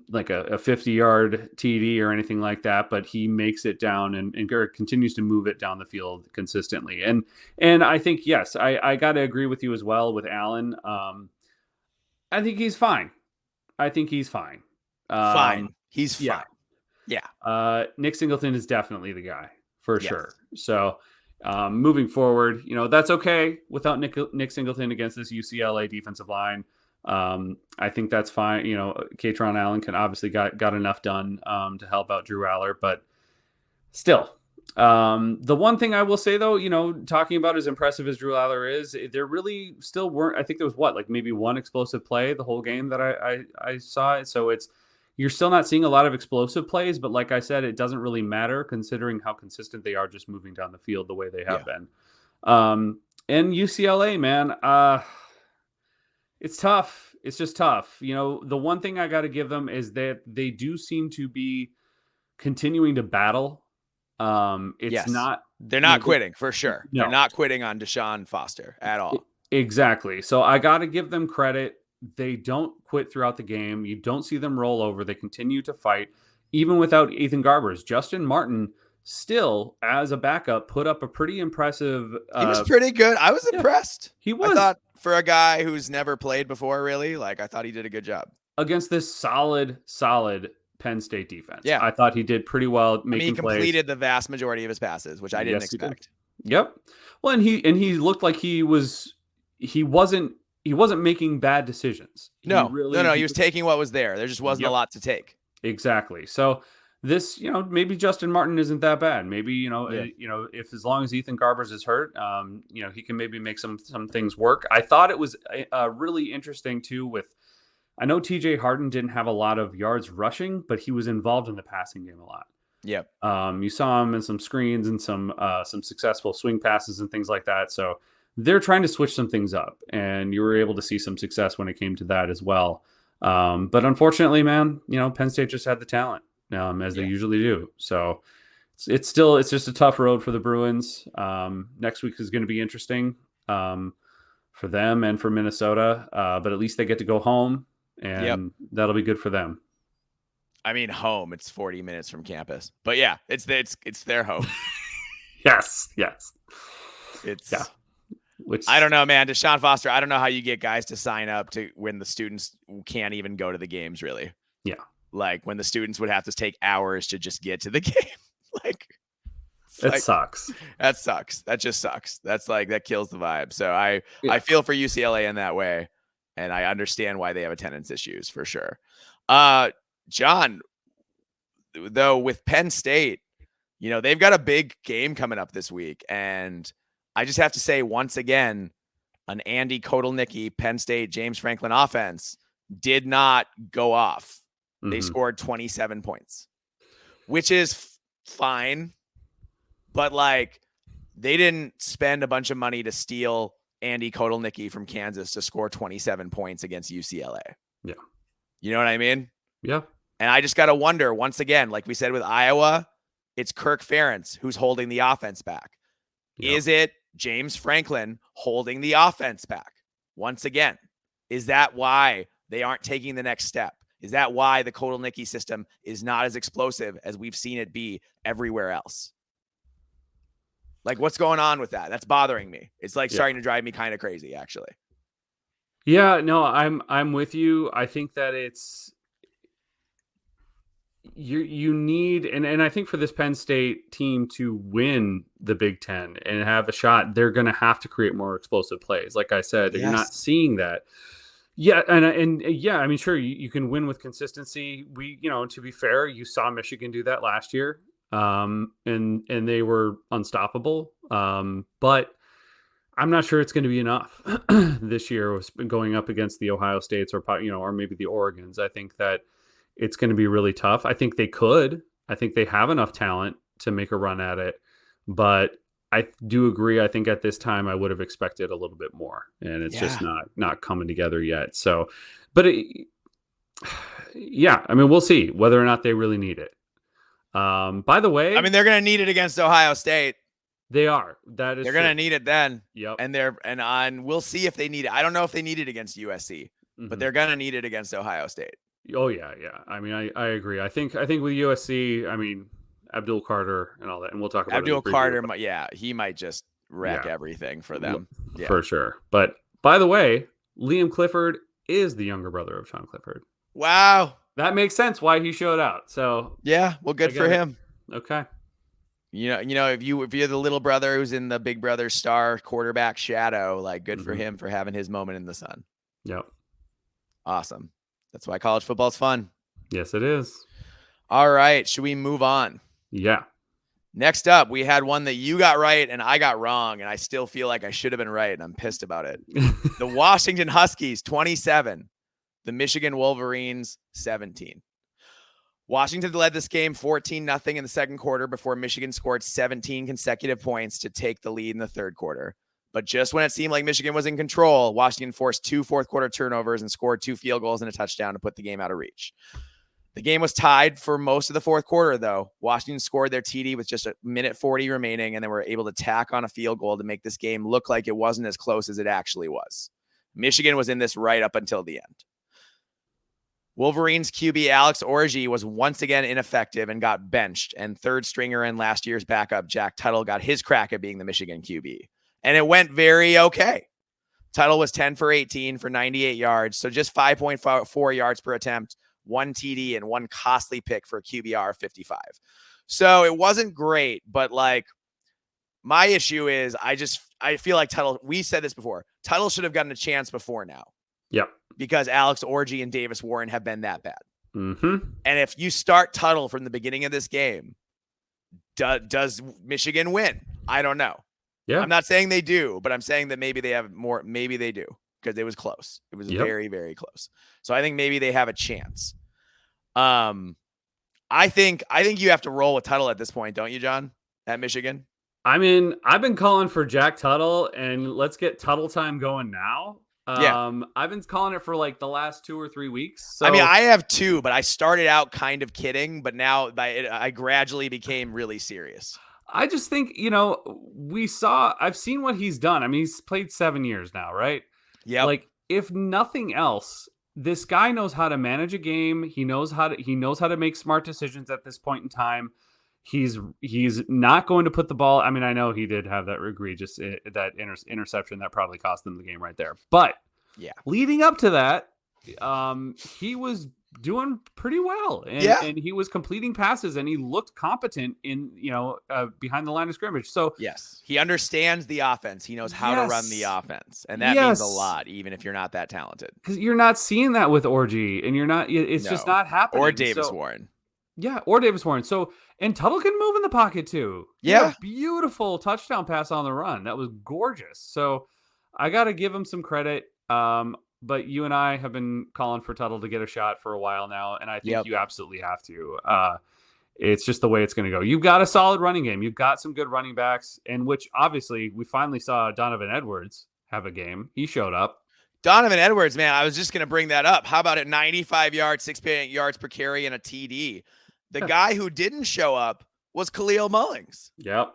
like a 50-yard TD or anything like that, but he makes it down and continues to move it down the field consistently. And I think, yes, I got to agree with you as well with Allen. I think he's fine. He's fine. He's fine. Yeah. Nick Singleton is definitely the guy for sure. So moving forward, that's okay without Nick Singleton against this UCLA defensive line. I think that's fine. Katron Allen can obviously got enough done to help out Drew Aller, but still, the one thing I will say though, talking about as impressive as Drew Aller is, there really still weren't. I think there was maybe one explosive play the whole game that I saw it. So you're still not seeing a lot of explosive plays, but like I said, it doesn't really matter considering how consistent they are just moving down the field the way they have been. And UCLA, man, it's tough. It's just tough. The one thing I got to give them is that they do seem to be continuing to battle. They're not quitting for sure. No. They're not quitting on Deshaun Foster at all. Exactly. So I got to give them credit. They don't quit throughout the game. You don't see them roll over. They continue to fight even without Ethan Garbers. Justin Martin still, as a backup, put up a pretty impressive. He was pretty good. I was impressed. He was. I thought for a guy who's never played before, really, I thought he did a good job against this solid Penn State defense. Yeah, I thought he did pretty well making he completed plays. The vast majority of his passes, which I didn't expect. Yep. Well, and he looked like he wasn't making bad decisions. No, he was taking what was there. There just wasn't a lot to take. Exactly. So this, maybe Justin Martin isn't that bad. Maybe, if as long as Ethan Garbers is hurt, he can maybe make some things work. I thought it was really interesting too I know TJ Harden didn't have a lot of yards rushing, but he was involved in the passing game a lot. Yep. You saw him in some screens and some successful swing passes and things like that. So they're trying to switch some things up, and you were able to see some success when it came to that as well. But unfortunately, man, Penn State just had the talent, as they usually do. So it's just a tough road for the Bruins. Next week is going to be interesting for them and for Minnesota, but at least they get to go home, and that'll be good for them. I mean, home, it's 40 minutes from campus, but yeah, it's their home. Yes. Which I don't know, man. Deshaun Foster, I don't know how you get guys to sign up to when the students can't even go to the games, really. Yeah. Like when the students would have to take hours to just get to the game. Sucks. That sucks. That just sucks. That kills the vibe. So I feel for UCLA in that way, and I understand why they have attendance issues for sure. John, though, with Penn State, they've got a big game coming up this week, and I just have to say once again, an Andy Kotelnicki Penn State James Franklin offense did not go off. Mm-hmm. They scored 27 points, which is fine, but they didn't spend a bunch of money to steal Andy Kotelnicki from Kansas to score 27 points against UCLA. Yeah. You know what I mean? Yeah. And I just got to wonder, once again, like we said with Iowa, it's Kirk Ferentz who's holding the offense back. Yep. Is it James Franklin holding the offense back? Once again, is that why they aren't taking the next step? Is that why the Kotelnicki system is not as explosive as we've seen it be everywhere else? Like, what's going on with that? That's bothering me. It's like starting to drive me kind of crazy, actually. Yeah, no, I'm with you. I think that it's you need, and I think for this Penn State team to win the Big Ten and have a shot, they're going to have to create more explosive plays. Like I said, you're not seeing that. Yeah, and yeah, I mean, sure, you can win with consistency. To be fair, you saw Michigan do that last year, and they were unstoppable. But I'm not sure it's going to be enough this year going up against the Ohio States or maybe the Oregons. I think that it's going to be really tough. I think they could. I think they have enough talent to make a run at it. But I do agree. I think at this time I would have expected a little bit more, and it's just not coming together yet. So, but yeah, I mean, we'll see whether or not they really need it. By the way, I mean, they're going to need it against Ohio State. They are. That is. They're going to need it then. Yep. And we'll see if they need it. I don't know if they need it against USC, but they're going to need it against Ohio State. Oh yeah. I mean, I agree. I think with USC, I mean, Abdul Carter and all that, and we'll talk about Abdul Carter. He might just wreck everything for them. Yeah. For sure. But by the way, Liam Clifford is the younger brother of Sean Clifford. Wow. That makes sense why he showed out. So yeah, well, good for him. Okay. You know, if you're the little brother who's in the big brother star quarterback shadow, like good for him for having his moment in the sun. Yep. Awesome. That's why college football's fun. Yes, it is. All right. Should we move on? Yeah. Next up, we had one that you got right and I got wrong, and I still feel like I should have been right, and I'm pissed about it. The Washington Huskies, 27. The Michigan Wolverines, 17. Washington led this game 14-0 in the second quarter before Michigan scored 17 consecutive points to take the lead in the third quarter. But just when it seemed like Michigan was in control, Washington forced 2 fourth-quarter turnovers and scored 2 field goals and a touchdown to put the game out of reach. The game was tied for most of the fourth quarter, though. Washington scored their TD with just a minute 40 remaining, and they were able to tack on a field goal to make this game look like it wasn't as close as it actually was. Michigan was in this right up until the end. Wolverines QB Alex Orji was once again ineffective and got benched, and third stringer and last year's backup Jack Tuttle got his crack at being the Michigan QB. And it went very okay. Tuttle was 10 for 18 for 98 yards, so just 5.4 yards per attempt, 1 TD, and 1 costly pick for a QBR of 55. So it wasn't great, but like my issue is I feel like Tuttle, we said this before, Tuttle should have gotten a chance before now. Yep. Because Alex Orji and Davis Warren have been that bad. Mm-hmm. And if you start Tuttle from the beginning of this game, does Michigan win? I don't know. Yeah. I'm not saying they do, but I'm saying that maybe they have more. Maybe they do, because it was close. It was very, very close. So I think maybe they have a chance. I think you have to roll with Tuttle at this point, don't you, John? At Michigan? I mean, I've been calling for Jack Tuttle, and let's get Tuttle time going now. I've been calling it for like the last 2 or 3 weeks. So I mean, I have too, but I started out kind of kidding, but now I gradually became really serious. I just think, I've seen what he's done. I mean, he's played 7 years now, right? Yeah. Like, if nothing else, this guy knows how to manage a game. He knows how to make smart decisions at this point in time. He's not going to put the ball. I mean, I know he did have that egregious interception that probably cost them the game right there. But yeah, leading up to that, he was doing pretty well, and he was completing passes, and he looked competent in behind the line of scrimmage. So yes, he understands the offense. He knows how to run the offense, and that means a lot, even if you're not that talented. Because you're not seeing that with Orji, and you're not. It's just not happening. Or Davis Warren. Yeah, or Davis Warren. So, and Tuttle can move in the pocket too. Yeah. Beautiful touchdown pass on the run. That was gorgeous. So I got to give him some credit. But you and I have been calling for Tuttle to get a shot for a while now, and I think you absolutely have to. It's just the way it's going to go. You've got a solid running game. You've got some good running backs, and which obviously we finally saw Donovan Edwards have a game. He showed up. Donovan Edwards, man, I was just going to bring that up. How about it? 95 yards, 6.8 yards per carry, and a TD. The guy who didn't show up was Khalil Mullings. Yep.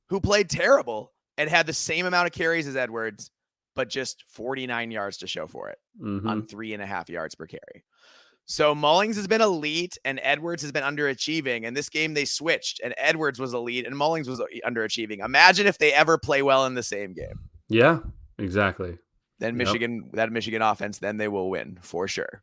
Who played terrible and had the same amount of carries as Edwards, but just 49 yards to show for it on 3.5 yards per carry. So Mullings has been elite and Edwards has been underachieving. And this game they switched and Edwards was elite and Mullings was underachieving. Imagine if they ever play well in the same game. Yeah, exactly. Then that Michigan offense, then they will win for sure.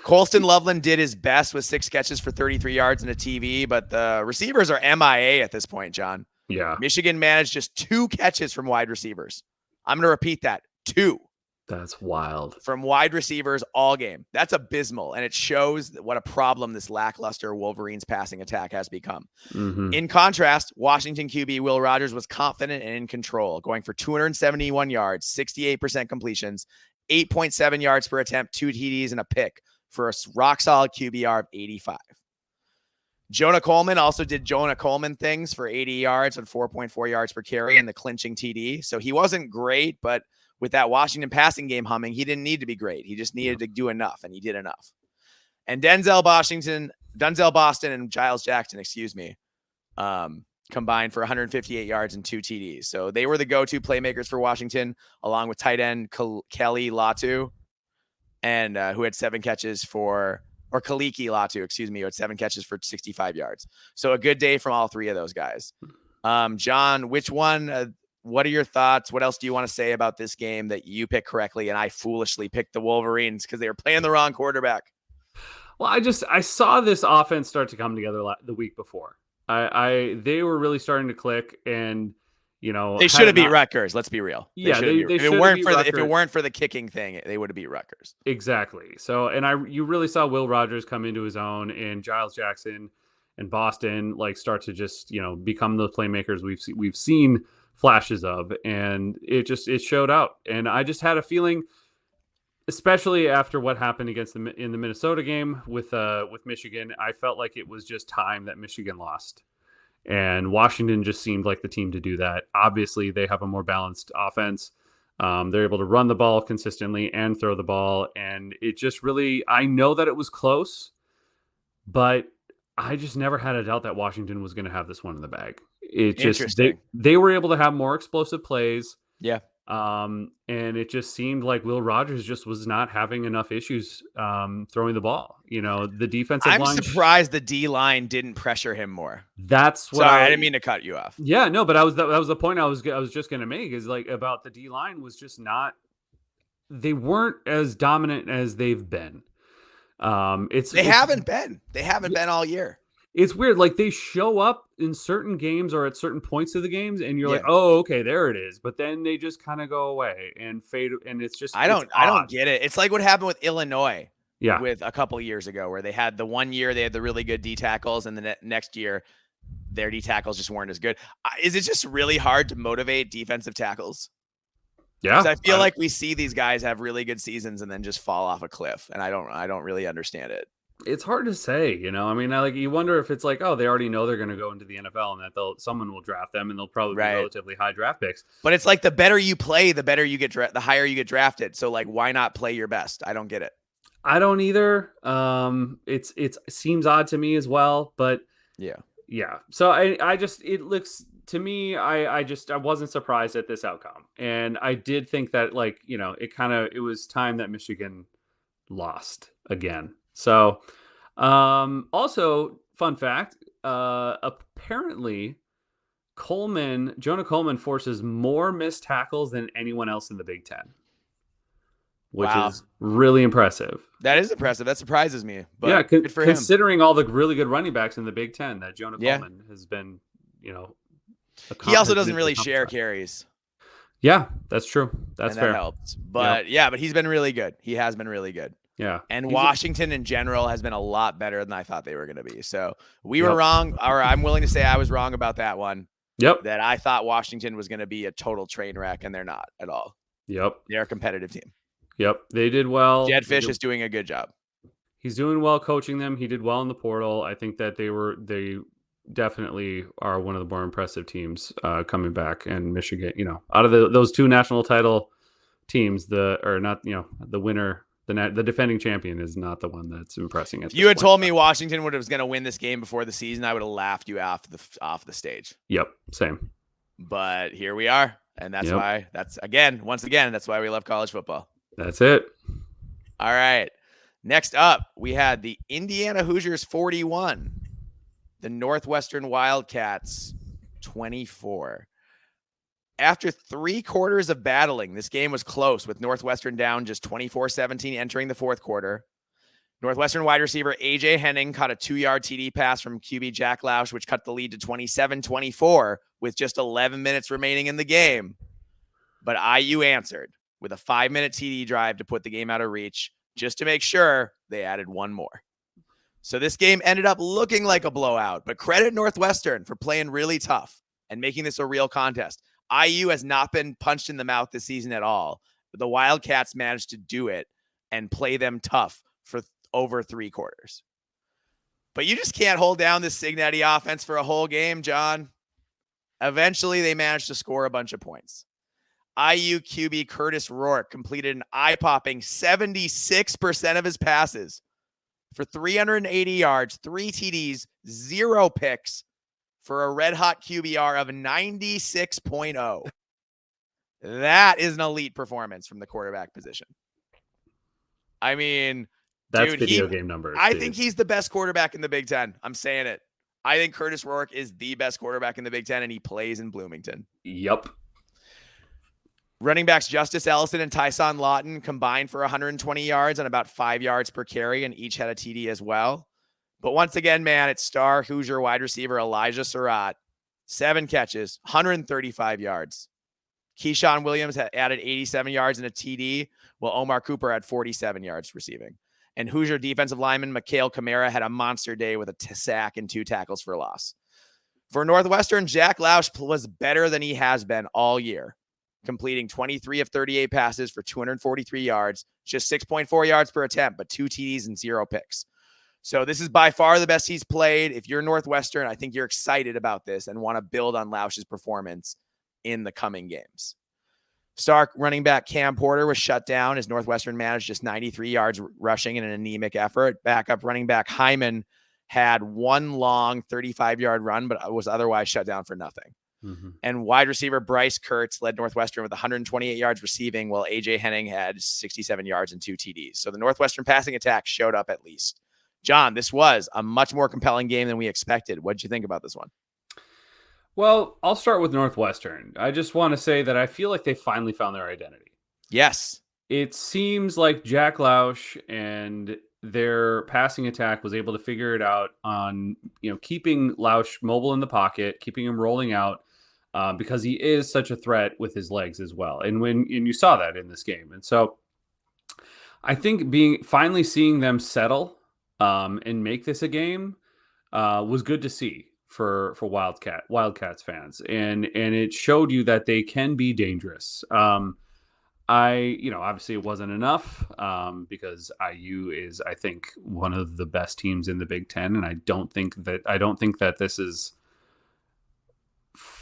Colston Loveland did his best with 6 catches for 33 yards and a TV, but the receivers are MIA at this point, John. Yeah. Michigan managed just 2 catches from wide receivers. I'm going to repeat that. 2. That's wild. From wide receivers all game. That's abysmal, and it shows what a problem this lackluster Wolverines passing attack has become. In contrast, Washington QB Will Rogers was confident and in control, going for 271 yards, 68% completions, 8.7 yards per attempt, 2 TDs, and a pick for a rock-solid QBR of 85. Jonah Coleman also did Jonah Coleman things for 80 yards and 4.4 yards per carry in the clinching TD. So he wasn't great, but with that Washington passing game humming, he didn't need to be great. He just needed to do enough, and he did enough. And Denzel Boston and Giles Jackson, combined for 158 yards and 2 TDs. So they were the go-to playmakers for Washington, along with tight end Kelly Latu, and who had 7 catches for, or Kaliki Latu, who had 7 catches for 65 yards. So a good day from all 3 of those guys. John, which one? What are your thoughts? What else do you want to say about this game that you picked correctly and I foolishly picked the Wolverines because they were playing the wrong quarterback? Well, I saw this offense start to come together the week before. They were really starting to click, and they should have beat Rutgers. Let's be real. Yeah, if it weren't for the kicking thing, they would have beat Rutgers. Exactly. So, and you really saw Will Rogers come into his own, and Giles Jackson and Boston start to just become the playmakers we've seen flashes of, and it showed out. And I just had a feeling, especially after what happened against them in the Minnesota game with Michigan, I felt like it was just time that Michigan lost. And Washington just seemed like the team to do that. Obviously, they have a more balanced offense. They're able to run the ball consistently and throw the ball. And it just really, I know that it was close, but I just never had a doubt that Washington was going to have this one in the bag. It just, they were able to have more explosive plays. Yeah. And it just seemed like Will Rogers just was not having enough issues throwing the ball. The defensive line. I'm surprised the D line didn't pressure him more. That's what. Sorry, I didn't mean to cut you off. Yeah, no, but that was the point I was just going to make, is about the D line was just not. They weren't as dominant as they've been. They haven't been all year. It's weird. Like, they show up in certain games or at certain points of the games, and you're like, oh, okay, there it is. But then they just kind of go away and fade. And it's just, I don't get it. It's like what happened with Illinois. Yeah. With a couple of years ago, where they had the one year they had the really good D tackles, and the next year their D tackles just weren't as good. Is it just really hard to motivate defensive tackles? Yeah. I feel like we see these guys have really good seasons and then just fall off a cliff, and I don't really understand it. It's hard to say, I mean, you wonder if it's like, oh, they already know they're going to go into the NFL and that someone will draft them, and they'll probably be relatively high draft picks. But it's like the better you play, the better you get, the higher you get drafted. So why not play your best? I don't get it. I don't either. It seems odd to me as well, but yeah. So it looks to me, I wasn't surprised at this outcome, and I did think that it was time that Michigan lost again. So, also fun fact, apparently Jonah Coleman forces more missed tackles than anyone else in the Big Ten, which is really impressive. That is impressive. That surprises me. But yeah, good for considering all the really good running backs in the Big Ten that Jonah Coleman has been, he also doesn't really share carries. Yeah, that's true. That's fair. That helps. But but he's been really good. He has been really good. Yeah. And Washington in general has been a lot better than I thought they were going to be. So we were wrong, or I'm willing to say I was wrong about that one. Yep. That I thought Washington was going to be a total train wreck, and they're not at all. Yep. They're a competitive team. Yep. They did well. Jed Fish is doing a good job. He's doing well coaching them. He did well in the portal. I think that they definitely are one of the more impressive teams coming back. And Michigan, out of those two national title teams, the winner, the defending champion is not the one that's impressing at If this you had point. told me Washington was going to win this game before the season, I would have laughed you off the stage. Yep, same. But here we are, and that's Yep. why once again, that's why we love college football. That's it. All right. Next up, we had the Indiana Hoosiers 41, the Northwestern Wildcats 24. After 3 quarters of battling, this game was close with Northwestern down just 24-17 entering the fourth quarter. Northwestern wide receiver A.J. Henning caught a 2-yard TD pass from QB Jack Lausch, which cut the lead to 27-24 with just 11 minutes remaining in the game. But IU answered with a 5-minute TD drive to put the game out of reach. Just to make sure, they added one more. So this game ended up looking like a blowout, but credit Northwestern for playing really tough and making this a real contest. IU has not been punched in the mouth this season at all, but the Wildcats managed to do it and play them tough for over 3 quarters. But you just can't hold down this Cignetti offense for a whole game, John. Eventually, they managed to score a bunch of points. IU QB Curtis Rourke completed an eye-popping 76% of his passes for 380 yards, 3 TDs, 0 picks for a red-hot QBR of 96.0. That is an elite performance from the quarterback position. I mean, that's dude, video game numbers. I think he's the best quarterback in the Big Ten. I'm saying it. I think Curtis Rourke is the best quarterback in the Big Ten, and he plays in Bloomington. Yep. Running backs Justice Ellison and Tyson Lawton combined for 120 yards and about 5 yards per carry, and each had a TD as well. But once again, man, it's star Hoosier wide receiver Elijah Surratt, 7 catches, 135 yards. Keyshawn Williams had added 87 yards and a TD, while Omar Cooper had 47 yards receiving. And Hoosier defensive lineman Mikhail Kamara had a monster day with a sack and 2 tackles for loss. For Northwestern, Jack Lausch was better than he has been all year, completing 23 of 38 passes for 243 yards, just 6.4 yards per attempt, but 2 TDs and 0 picks. So this is by far the best he's played. If you're Northwestern, I think you're excited about this and want to build on Lausch's performance in the coming games. Stark running back Cam Porter was shut down as Northwestern managed just 93 yards rushing in an anemic effort. Backup running back Hyman had 1 long 35-yard run, but was otherwise shut down for nothing. Mm-hmm. And wide receiver Bryce Kurtz led Northwestern with 128 yards receiving, while A.J. Henning had 67 yards and 2 TDs. So the Northwestern passing attack showed up at least. John, this was a much more compelling game than we expected. What did you think about this one? Well, I'll start with Northwestern. I just want to say that I feel like they finally found their identity. Yes. It seems like Jack Lausch and their passing attack was able to figure it out on, keeping Lausch mobile in the pocket, keeping him rolling out, because he is such a threat with his legs as well. And you saw that in this game. And so I think finally seeing them settle and make this a game was good to see for Wildcats fans, and it showed you that they can be dangerous. Obviously it wasn't enough because IU is, I think, one of the best teams in the Big Ten, and I don't think that this is.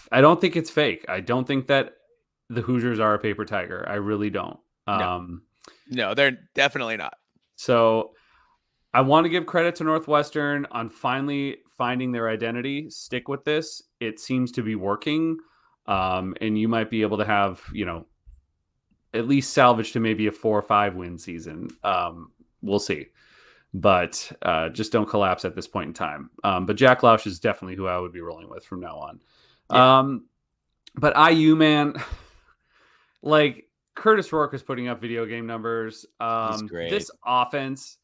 I don't think it's fake. I don't think that the Hoosiers are a paper tiger. I really don't. No, they're definitely not. So I want to give credit to Northwestern on finally finding their identity. Stick with this. It seems to be working. And you might be able to have, at least salvage to maybe a 4 or 5 win season. We'll see. But just don't collapse at this point in time. But Jack Lausch is definitely who I would be rolling with from now on. Yeah. But IU, man, like Curtis Rourke is putting up video game numbers. He's great. This offense,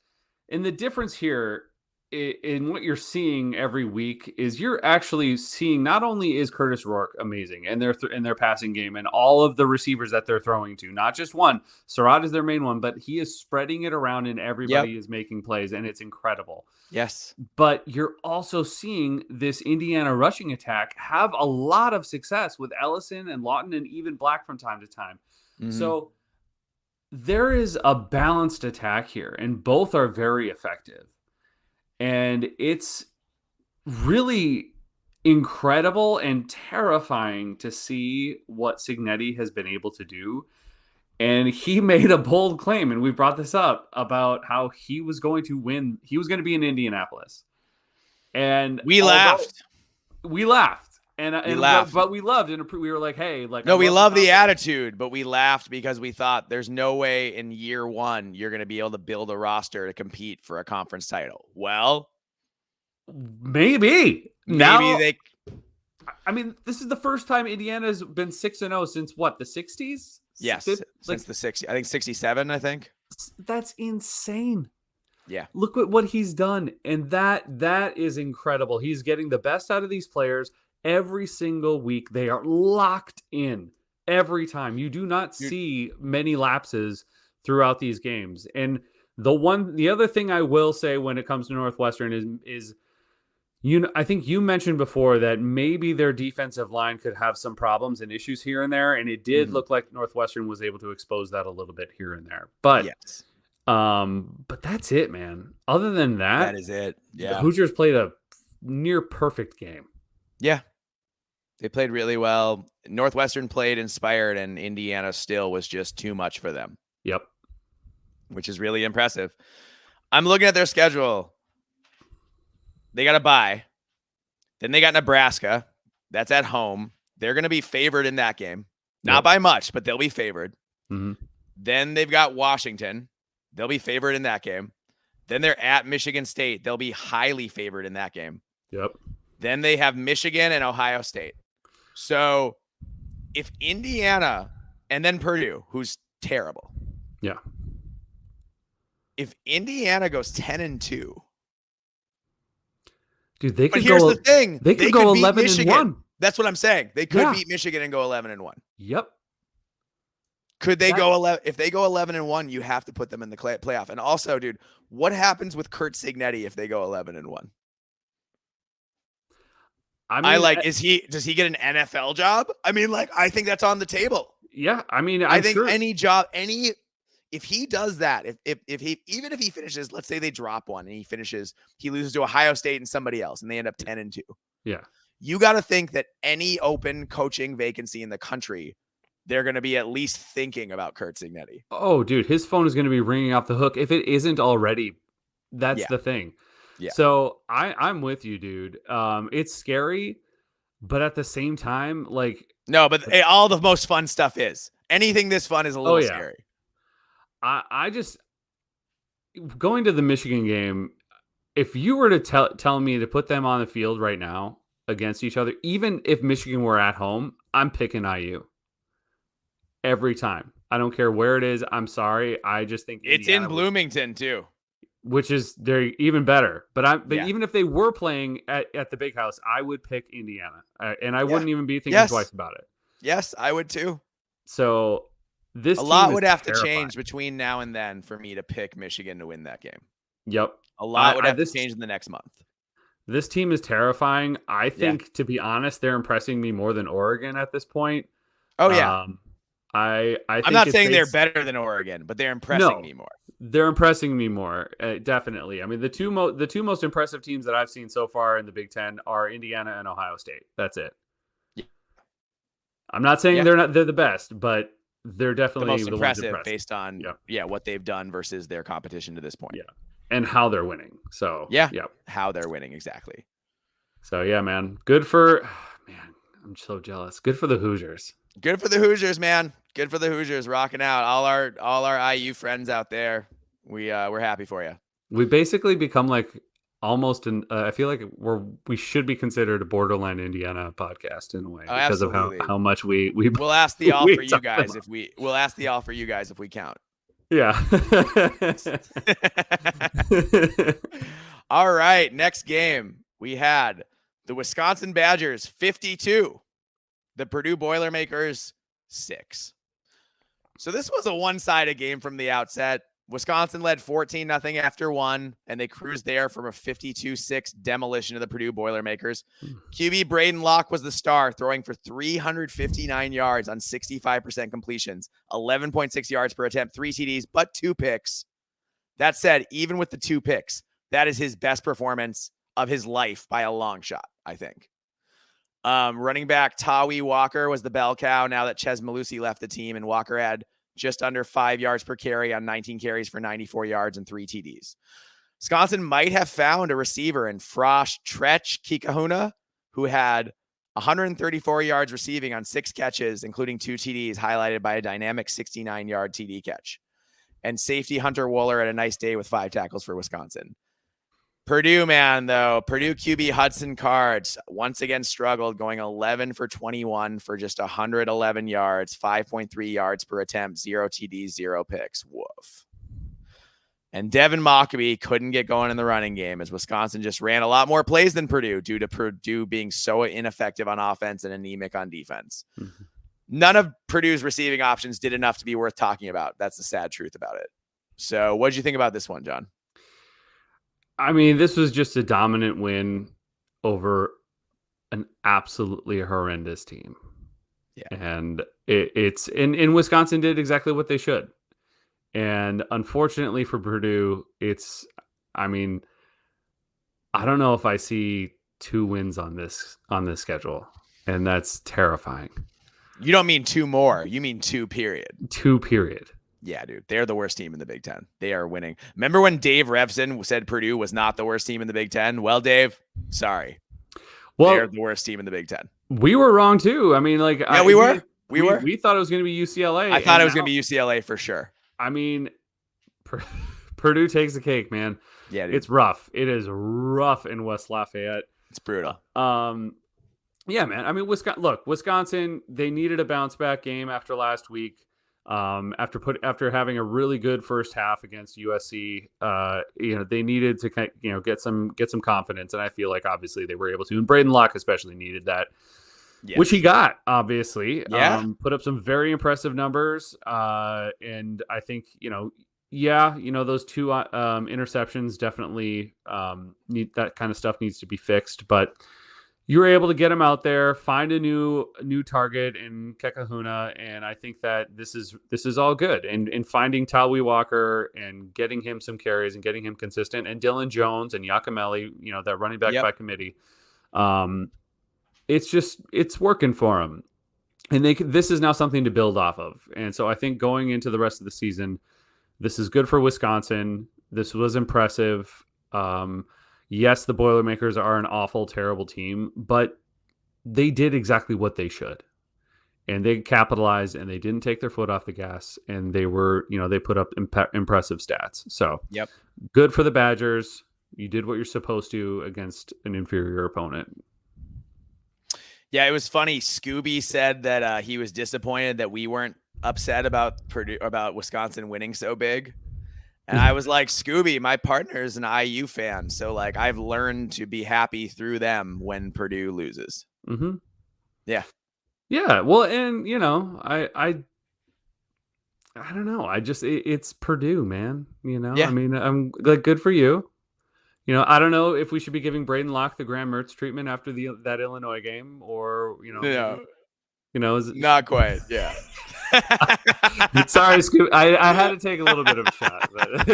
and the difference here in what you're seeing every week is you're actually seeing not only is Curtis Rourke amazing and their passing game and all of the receivers that they're throwing to, not just one. Surratt is their main one, but he is spreading it around and everybody is making plays, and it's incredible. Yes. But you're also seeing this Indiana rushing attack have a lot of success with Ellison and Lawton and even Black from time to time. Mm-hmm. So there is a balanced attack here, and both are very effective. And it's really incredible and terrifying to see what Cignetti has been able to do. And he made a bold claim, and we brought this up about how he was going to win. He was going to be in Indianapolis. And We although laughed. we laughed, We laughed. but we loved, and we were like, hey, like, I No, we love the love the confidence. attitude, but we laughed because we thought there's no way in year one you're going to be able to build a roster to compete for a conference title. Well, Maybe now. they. I mean, this is the first time Indiana's been 6-0 since what, the 60s? Yes, since the 60s. I think 67, I think. That's insane. Yeah. Look at what he's done, and that is incredible. He's getting the best out of these players every single week. They are locked in every time. You do not see many lapses throughout these games. And the other thing I will say when it comes to Northwestern is I think you mentioned before that maybe their defensive line could have some problems and issues here and there, and it did look like Northwestern was able to expose that a little bit here and there. But yes. But that's it, man. Other than That is it. Yeah. the Hoosiers played a near perfect game. Yeah. They played really well. Northwestern played inspired, and Indiana still was just too much for them. Yep. Which is really impressive. I'm looking at their schedule. They got a bye. Then they got Nebraska. That's at home. They're going to be favored in that game. Not by much, but they'll be favored. Mm-hmm. Then they've got Washington. They'll be favored in that game. Then they're at Michigan State. They'll be highly favored in that game. Yep. Then they have Michigan and Ohio State. So if Indiana and then Purdue, who's terrible. Yeah. If Indiana goes 10-2, dude, they could here's go. The thing: they could go 11-1. That's what I'm saying. They could beat Michigan and go 11-1. Yep. Could they go 11? If they go 11-1, you have to put them in the playoff. And also, dude, what happens with Curt Cignetti if they go 11-1? I mean, does he get an NFL job? I mean, like, I think that's on the table. Yeah, I mean, I think any job, if he does that, if he finishes, let's say they drop one and he loses to Ohio State and somebody else, and they end up 10-2. Yeah, you got to think that any open coaching vacancy in the country, they're going to be at least thinking about Curt Cignetti. Oh, dude, his phone is going to be ringing off the hook if it isn't already. That's the thing. Yeah. So I'm with you, dude. It's scary, but at the same time, like, no, but all the most fun stuff is anything this fun is a little scary. I just going to the Michigan game. If you were to tell me to put them on the field right now against each other, even if Michigan were at home, I'm picking IU every time. I don't care where it is. I'm sorry. I just think it's in Bloomington too, which is they're even better. But even if they were playing at the Big House, I would pick Indiana, and I wouldn't even be thinking twice about it. Yes, I would too. So this a lot would have to change between now and then for me to pick Michigan to win that game. Yep, a lot would have to change in the next month. This team is terrifying. I think, to be honest, they're impressing me more than Oregon at this point. Oh yeah. I'm not saying they're better than Oregon, but they're impressing me more. They're impressing me more, definitely. I mean, the two most impressive teams that I've seen so far in the Big Ten are Indiana and Ohio State. That's it. Yeah. I'm not saying they're the best, but they're definitely the most impressive based on what they've done versus their competition to this point. Yeah, and how they're winning. So how they're winning exactly. So yeah, man, good for man. I'm so jealous. Good for the Hoosiers. Good for the Hoosiers, man. Good for the Hoosiers, rocking out. All our IU friends out there, we're happy for you. We basically become like almost I feel like we should be considered a borderline Indiana podcast in a way because of how much we we'll ask the all for you guys we'll ask the all for you guys if we count. Yeah. All right, next game we had the Wisconsin Badgers 52, the Purdue Boilermakers 6. So this was a one-sided game from the outset. Wisconsin led 14-0 after one, and they cruised there from a 52-6 demolition of the Purdue Boilermakers. QB Braden Locke was the star, throwing for 359 yards on 65% completions, 11.6 yards per attempt, 3 TDs, but 2 picks. That said, even with the 2 picks, that is his best performance of his life by a long shot, I think. Running back Tawi Walker was the bell cow now that Ches Malusi left the team, and Walker had just under 5 yards per carry on 19 carries for 94 yards and 3 TDs. Wisconsin might have found a receiver in Frosh Tretch Kikahuna, who had 134 yards receiving on 6 catches, including 2 TDs, highlighted by a dynamic 69-yard TD catch. And safety Hunter Wooler had a nice day with 5 tackles for Wisconsin. Purdue, man, though. Purdue QB Hudson Cards once again struggled, going 11 for 21 for just 111 yards, 5.3 yards per attempt, 0 TDs, 0 picks. Woof. And Devin Mockabee couldn't get going in the running game as Wisconsin just ran a lot more plays than Purdue due to Purdue being so ineffective on offense and anemic on defense. Mm-hmm. None of Purdue's receiving options did enough to be worth talking about. That's the sad truth about it. So what did you think about this one, John? I mean, this was just a dominant win over an absolutely horrendous team. Yeah. And it's in Wisconsin did exactly what they should. And unfortunately for Purdue, I don't know if I see 2 wins on this schedule, and that's terrifying. You don't mean 2 more. You mean 2 period. 2 period. Yeah, dude. They're the worst team in the Big Ten. They are winning. Remember when Dave Revson said Purdue was not the worst team in the Big Ten? Well, Dave, sorry. Well, they're the worst team in the Big Ten. We were wrong too. I mean, like, yeah, we were. We thought it was going to be UCLA. I thought it was going to be UCLA for sure. I mean, Purdue takes the cake, man. Yeah, dude. It's rough. It is rough in West Lafayette. It's brutal. Yeah, man. I mean, Wisconsin, they needed a bounce back game after last week. After having a really good first half against USC, they needed to get some confidence, and I feel like obviously they were able to. And Braden Locke especially needed that, yes. Which he got, obviously. Yeah. Put up some very impressive numbers, and I think those 2 interceptions definitely need that kind of stuff needs to be fixed, but. You were able to get him out there, find a new target in Kekahuna, and I think that this is all good. And finding Tawi Walker and getting him some carries and getting him consistent, and Dylan Jones and Yakimelli, that running back by committee, it's working for him, and this is now something to build off of. And so I think going into the rest of the season, this is good for Wisconsin. This was impressive. Yes, the Boilermakers are an awful, terrible team, but they did exactly what they should. And they capitalized, and they didn't take their foot off the gas, and they were, they put up impressive stats. So, good for the Badgers. You did what you're supposed to against an inferior opponent. Yeah, it was funny. Scooby said that he was disappointed that we weren't upset about Wisconsin winning so big. And I was like, Scooby, my partner is an IU fan. So, like, I've learned to be happy through them when Purdue loses. Mm-hmm. Yeah. Yeah. Well, and, I don't know. It's Purdue, man. Yeah. I mean, I'm like, good for you. I don't know if we should be giving Braden Locke the Graham Mertz treatment after that Illinois game or, not quite. Yeah. Sorry, Scooby. I had to take a little bit of a shot. But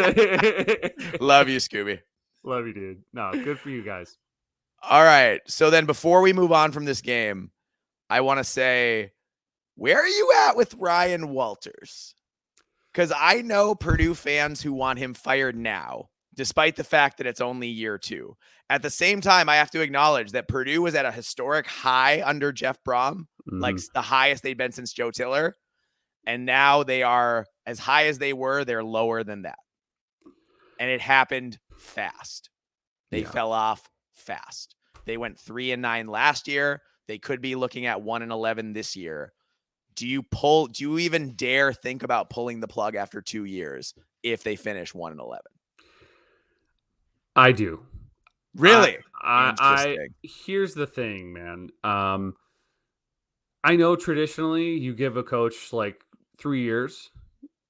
Love you, Scooby. Love you, dude. No, good for you guys. All right. So then before we move on from this game, I want to say, where are you at with Ryan Walters? Because I know Purdue fans who want him fired now, despite the fact that it's only year 2. At the same time, I have to acknowledge that Purdue was at a historic high under Jeff Brom, like the highest they'd been since Joe Tiller. And now they are as high as they were. They're lower than that. And it happened fast. They fell off fast. They went 3-9 last year. They could be looking at 1-11 this year. Do you even dare think about pulling the plug after 2 years if they finish 1-11? I do. Really? Here's the thing, man. I know traditionally you give a coach like 3 years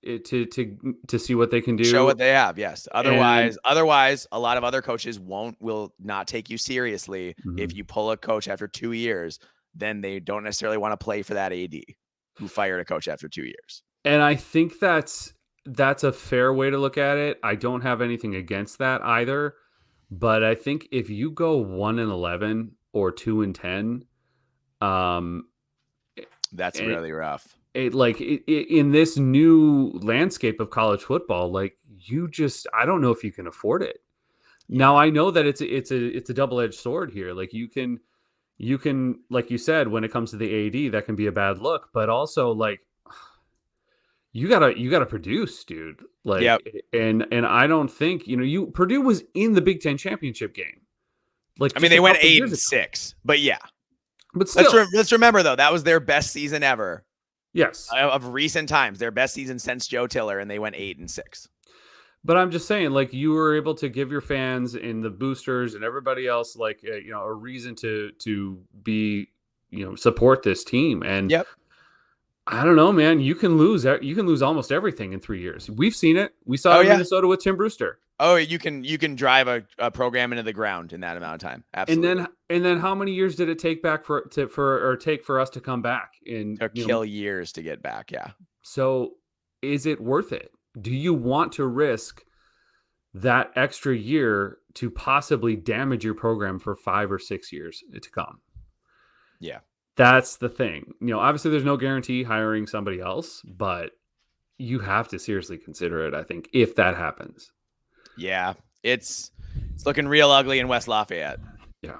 to see what they can do. Show what they have, yes. Otherwise, a lot of other coaches will not take you seriously. If you pull a coach after 2 years, then they don't necessarily want to play for that AD who fired a coach after 2 years. And I think that's a fair way to look at it. I don't have anything against that either. But I think if you go 1-11 or 2-10, Um, That's and really rough. in this new landscape of college football, like I don't know if you can afford it. Now Yeah. I know that it's a double-edged sword here. Like you can, like you said, when it comes to the AD, that can be a bad look, but also like you gotta produce, dude. Like, Yep. and I don't think, Purdue was in the Big Ten championship game like I mean, just a they went couple eight years and ago. six, but yeah. But still, Let's remember though, that was their best season ever yes. of recent times. Their best season since Joe Tiller, and they went 8-6. But I'm just saying, like, you were able to give your fans and the boosters and everybody else, like, a reason to be, support this team. And Yep. I don't know, man. You can lose almost everything in 3 years. We've seen it. We saw Oh it in yeah. Minnesota with Tim Brewster. Oh, you can drive a program into the ground in that amount of time. And Absolutely. then how many years did it take take for us to come back? And It'll kill years to get back. Yeah. so is it worth it? Do you want to risk that extra year to possibly damage your program for 5 or 6 years to come? Yeah. That's the thing. Obviously there's no guarantee hiring somebody else, but you have to seriously consider it, I think, if that happens. Yeah. It's looking real ugly in West Lafayette. Yeah.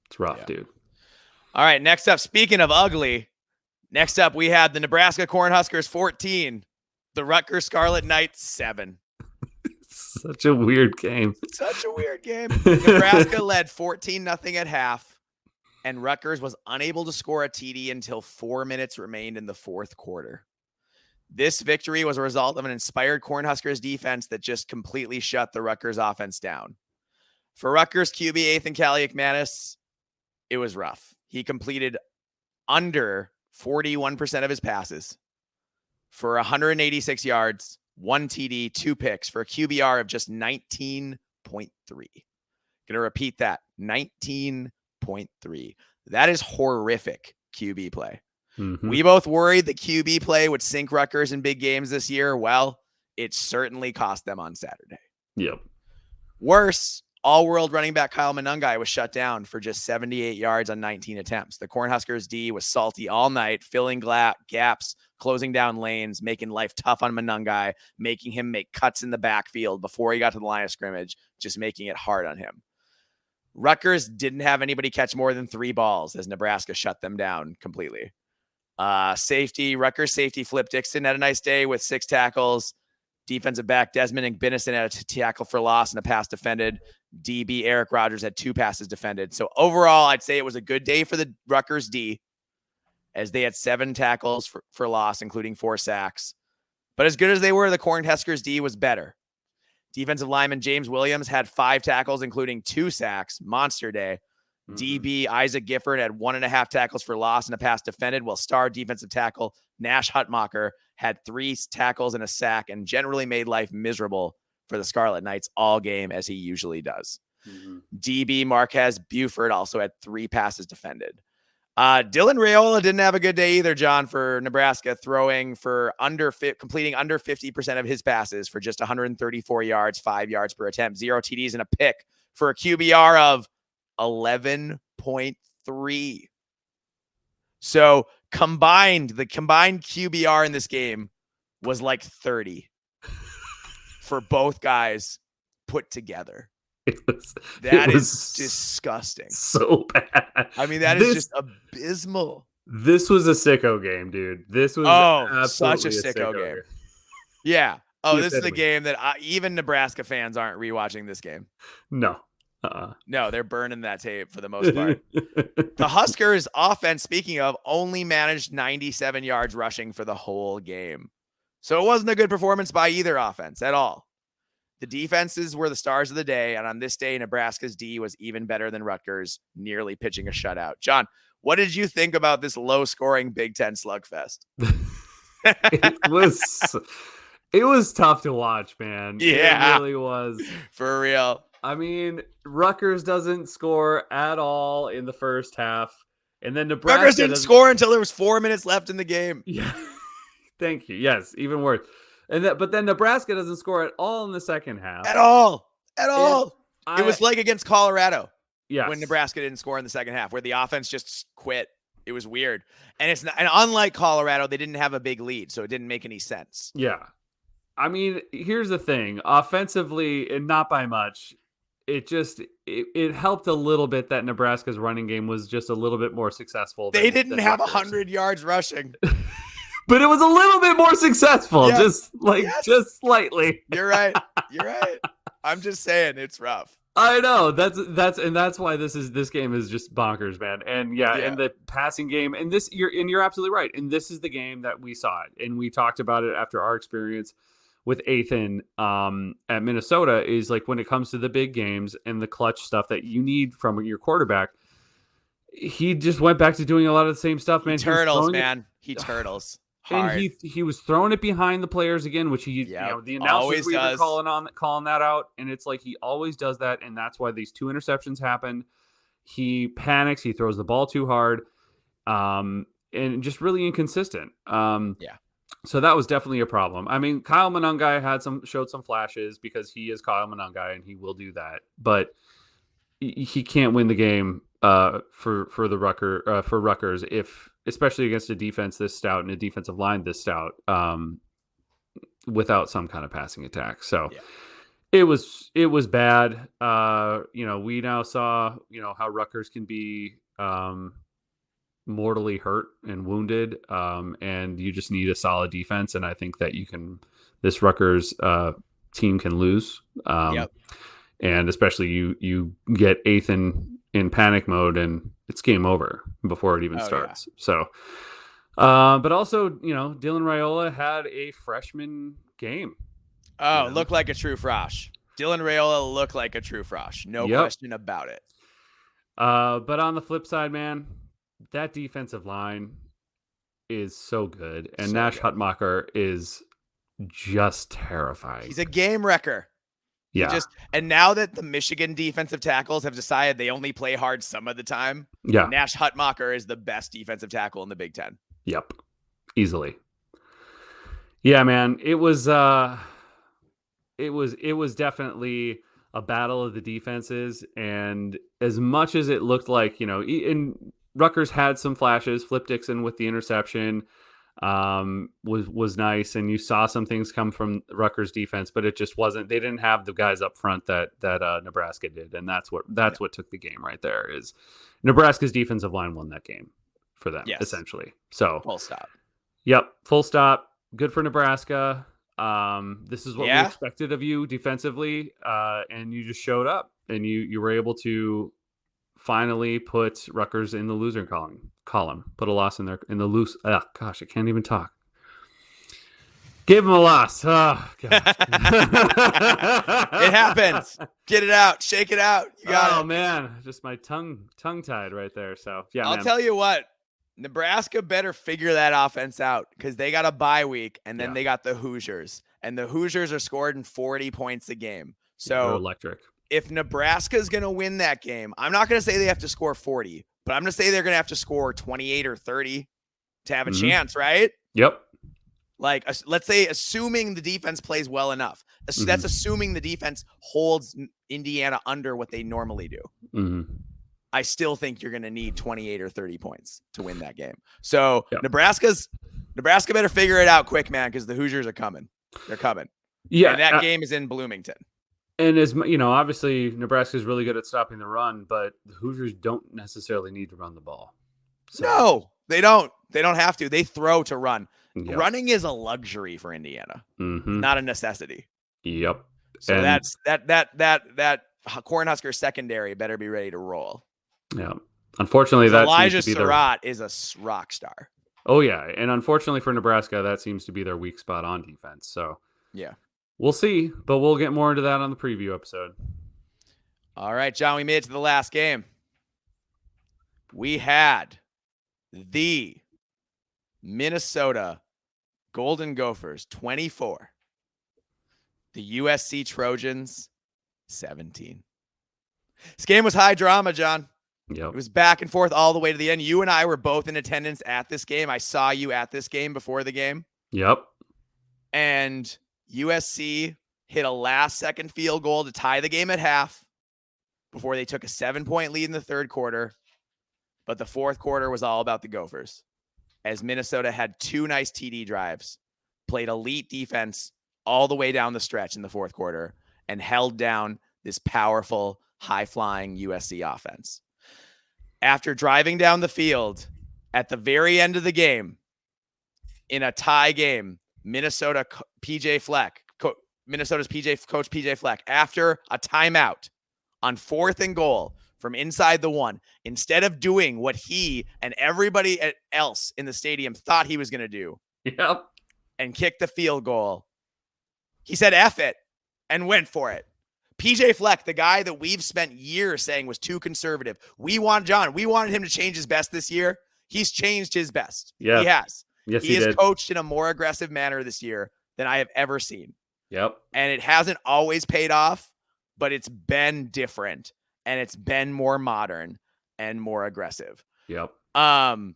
It's rough, dude. All right. Next up, speaking of ugly, next up we had the Nebraska Cornhuskers 14, the Rutgers Scarlet Knights 7. Such a weird game. Such a weird game. Nebraska led 14-0 at half, and Rutgers was unable to score a TD until 4 minutes remained in the fourth quarter. This victory was a result of an inspired Cornhuskers defense that just completely shut the Rutgers offense down. For Rutgers QB Ethan McManus, it was rough. He completed under 41% of his passes for 186 yards, 1 TD, 2 picks for a QBR of just 19.3. Gonna repeat that, 19.3. That is horrific QB play. Mm-hmm. We both worried that QB play would sink Rutgers in big games this year. Well, it certainly cost them on Saturday. Yep. Worse, all-world running back Kyle Monungai was shut down for just 78 yards on 19 attempts. The Cornhuskers D was salty all night, filling gaps, closing down lanes, making life tough on Monungai, making him make cuts in the backfield before he got to the line of scrimmage, just making it hard on him. Rutgers didn't have anybody catch more than 3 balls as Nebraska shut them down completely. Rutgers safety Flip Dixon had a nice day with 6 tackles. Defensive back Desmond Igbinison had a tackle for loss and a pass defended. DB Eric Rogers had 2 passes defended. So overall, I'd say it was a good day for the Rutgers D, as they had 7 tackles for loss, including 4 sacks. But as good as they were, the Cornhuskers D was better. Defensive lineman James Williams had 5 tackles, including 2 sacks. Monster day. DB Isaac Gifford had 1.5 tackles for loss and a pass defended, while star defensive tackle Nash Hutmacher had 3 tackles and a sack and generally made life miserable for the Scarlet Knights all game, as he usually does. DB Marquez Buford also had 3 passes defended. Dylan Raiola didn't have a good day either, John, for Nebraska, completing under 50% of his passes for just 134 yards, 5 yards per attempt, 0 TDs and a pick for a QBR of 11.3. So the combined QBR in this game was like 30 for both guys put together. That is disgusting. So bad. I mean, that is just abysmal. This was a sicko game, dude. This was such a sicko game. Yeah. Oh, this is the game that even Nebraska fans aren't rewatching this game. No. No, they're burning that tape for the most part. The Huskers offense, speaking of, only managed 97 yards rushing for the whole game. So it wasn't a good performance by either offense at all. The defenses were the stars of the day, and on this day, Nebraska's D was even better than Rutgers, nearly pitching a shutout. John, what did you think about this low-scoring Big Ten slugfest? It was tough to watch, man. Yeah. It really was. For real. I mean, Rutgers doesn't score at all in the first half, and then Nebraska Rutgers didn't score until there was 4 minutes left in the game. Yeah. Thank you. Yes, even worse. But then Nebraska doesn't score at all in the second half. At all. It was like against Colorado. Yes. When Nebraska didn't score in the second half, where the offense just quit. It was weird. And it's not, and unlike Colorado, they didn't have a big lead, so it didn't make any sense. Yeah. I mean, here's the thing. Offensively, and not by much, it helped a little bit that Nebraska's running game was just a little bit more successful They than didn't have Rutgers. 100 yards rushing. But it was a little bit more successful, Yes. just slightly. You're right. I'm just saying it's rough. I know that's why this game is just bonkers, man. And and the passing game, and you're absolutely right. And this is the game that we saw it, and we talked about it after our experience with Athan at Minnesota. Is like when it comes to the big games and the clutch stuff that you need from your quarterback, he just went back to doing a lot of the same stuff, man. He turtles. Hard. And he was throwing it behind the players again, which the announcers were calling that out, and it's like he always does that, and that's why these 2 interceptions happen. He panics, he throws the ball too hard, and just really inconsistent. So that was definitely a problem. I mean, Kyle Monangai showed some flashes because he is Kyle Monangai, and he will do that, but he can't win the game for Rutgers especially against a defense this stout and a defensive line this stout, without some kind of passing attack. So it was bad. We now saw, how Rutgers can be mortally hurt and wounded, and you just need a solid defense. And I think that this Rutgers team can lose. And especially you get Athan in panic mode and it's game over before it even starts. So, but also, Dylan Raiola had a freshman game. Looked like a true frosh. Dylan Raiola looked like a true frosh. No question about it. But on the flip side, man, that defensive line is so good. And Nash Hutmacher is just terrifying. He's a game wrecker. Yeah. And now that the Michigan defensive tackles have decided they only play hard some of the time, Nash Hutmacher is the best defensive tackle in the Big Ten. Yep. Easily. Yeah, man. It was definitely a battle of the defenses. And as much as it looked like, and Rutgers had some flashes, Flip Dixon with the interception, was nice, and you saw some things come from Rutgers defense, but it just wasn't. They didn't have the guys up front that Nebraska did, and that's what took the game right there. Is Nebraska's defensive line won that game for them essentially. So full stop. Yep, full stop. Good for Nebraska. This is what we expected of you defensively, and you just showed up, and you were able to finally put Rutgers in the loser column. Put a loss in the loose. Gosh, I can't even talk. Give them a loss. Oh, gosh. It happens. Get it out. Shake it out. You got it. Oh man, just my tongue tied right there. So yeah, I'll tell you what. Nebraska better figure that offense out because they got a bye week and then they got the Hoosiers, and the Hoosiers are scoring 40 points a game. So they're electric. If Nebraska is going to win that game, I'm not going to say they have to score 40, but I'm going to say they're going to have to score 28 or 30 to have a chance, right? Yep. Like, let's say, assuming the defense plays well enough. That's assuming the defense holds Indiana under what they normally do. I still think you're going to need 28 or 30 points to win that game. So Nebraska better figure it out quick, man, because the Hoosiers are coming. They're coming. Yeah. And that game is in Bloomington. And as obviously Nebraska is really good at stopping the run, but the Hoosiers don't necessarily need to run the ball. So. No, they don't. They don't have to. They throw to run. Yep. Running is a luxury for Indiana, not a necessity. Yep. So that's that Cornhusker secondary better be ready to roll. Yeah. Unfortunately, that Elijah Surratt is a rock star. Oh yeah, and unfortunately for Nebraska, that seems to be their weak spot on defense. So yeah. We'll see, but we'll get more into that on the preview episode. All right, John, we made it to the last game. We had the Minnesota Golden Gophers 24, the USC Trojans 17. This game was high drama, John. Yep. It was back and forth all the way to the end. You and I were both in attendance at this game. I saw you at this game before the game. Yep. And USC hit a last-second field goal to tie the game at half before they took a 7-point lead in the third quarter. But the fourth quarter was all about the Gophers, as Minnesota had 2 nice TD drives, played elite defense all the way down the stretch in the fourth quarter, and held down this powerful, high-flying USC offense. After driving down the field at the very end of the game, in a tie game, Minnesota's PJ Fleck, after a timeout on 4th and goal from inside the 1, instead of doing what he and everybody else in the stadium thought he was going to do, and kick the field goal, he said F it and went for it. PJ Fleck, the guy that we've spent years saying was too conservative. We wanted him to change his best this year. He's changed his best. Yeah. He has. Yes, he has did. coached in a more aggressive manner this year than I have ever seen. Yep. And it hasn't always paid off, but it's been different, and it's been more modern and more aggressive. Yep. Not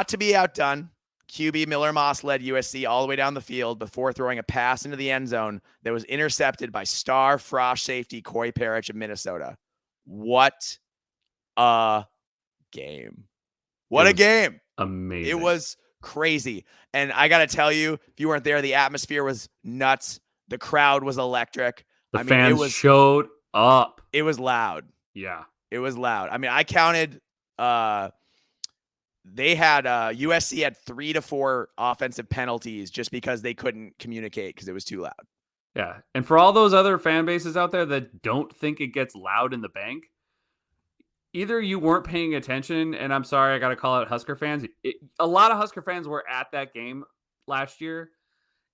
to be outdone, QB Miller Moss led USC all the way down the field before throwing a pass into the end zone that was intercepted by star Frosh safety Corey Parrish of Minnesota. What a game. What a game. Amazing. It was crazy. And I got to tell you, if you weren't there, the atmosphere was nuts. The crowd was electric. The fans showed up. It was loud. Yeah. It was loud. I mean, I counted they had USC had 3 to 4 offensive penalties just because they couldn't communicate because it was too loud. Yeah. And for all those other fan bases out there that don't think it gets loud in the bank, either you weren't paying attention, and I'm sorry, I got to call out Husker fans. A lot of Husker fans were at that game last year.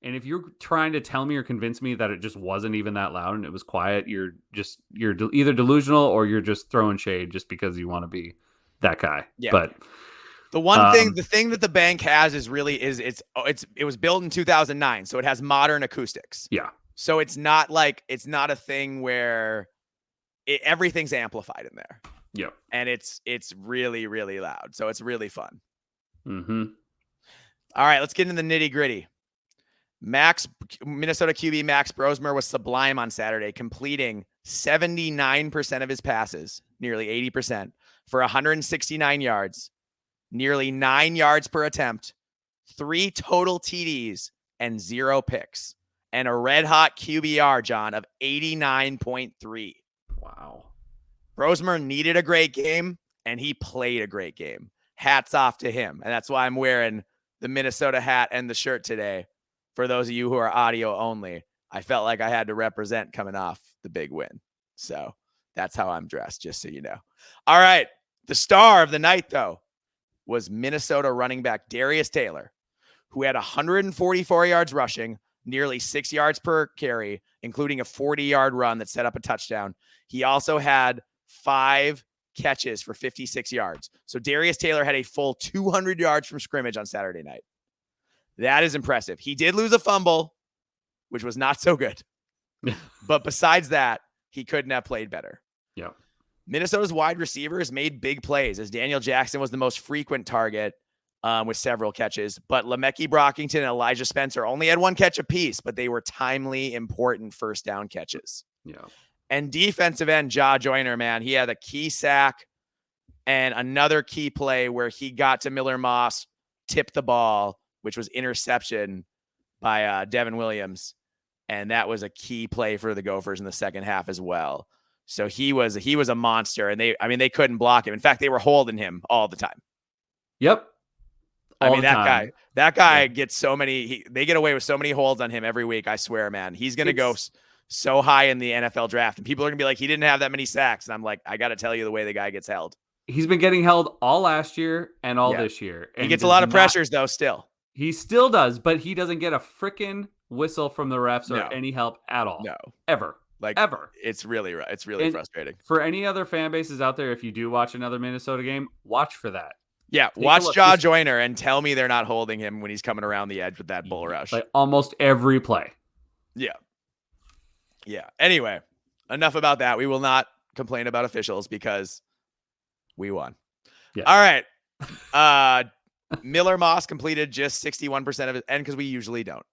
And if you're trying to tell me or convince me that it just wasn't even that loud and it was quiet, you're either delusional or you're just throwing shade just because you want to be that guy. Yeah. But the thing that the bank has is it was built in 2009, so it has modern acoustics. Yeah. So it's not a thing where everything's amplified in there. Yeah. And it's really, really loud. So it's really fun. Mm-hmm. All right, let's get into the nitty gritty. Minnesota QB Max Brosmer was sublime on Saturday, completing 79% of his passes, nearly 80%, for 169 yards, nearly 9 yards per attempt, 3 total TDs, and 0 picks, and a red-hot QBR, John, of 89.3. Wow. Brosmer needed a great game, and he played a great game. Hats off to him, and that's why I'm wearing the Minnesota hat and the shirt today. For those of you who are audio only, I felt like I had to represent coming off the big win. So that's how I'm dressed, just so you know. All right. The star of the night, though, was Minnesota running back Darius Taylor, who had 144 yards rushing, nearly 6 yards per carry, including a 40-yard run that set up a touchdown. He also had 5 catches for 56 yards. So Darius Taylor had a full 200 yards from scrimmage on Saturday night. That is impressive. He did lose a fumble, which was not so good. But besides that, he couldn't have played better. Yeah. Minnesota's wide receivers made big plays, as Daniel Jackson was the most frequent target with several catches. But Lemeki Brockington and Elijah Spencer only had 1 catch apiece, but they were timely, important first down catches. Yeah. And defensive end, Ja Joyner, man, he had a key sack and another key play where he got to Miller Moss, tipped the ball, which was interception by Devin Williams. And that was a key play for the Gophers in the second half as well. So he was a monster, and they couldn't block him. In fact, they were holding him all the time. Yep. That guy gets so many, they get away with so many holds on him every week. I swear, man, he's going to go so high in the NFL draft, and people are going to be like, he didn't have that many sacks. And I'm like, I got to tell you the way the guy gets held. He's been getting held all last year and all this year. And he gets a lot of pressures though. Still, he still does, but he doesn't get a freaking whistle from the refs or any help at all. No, ever. Ever. It's really frustrating. For any other fan bases out there, if you do watch another Minnesota game, watch for that. Yeah, watch Ja Joyner and tell me they're not holding him when he's coming around the edge with that bull rush. Like almost every play. Yeah. Yeah. Anyway, enough about that. We will not complain about officials because we won. Yeah. All right. Miller Moss completed just 61% of it, and because we usually don't.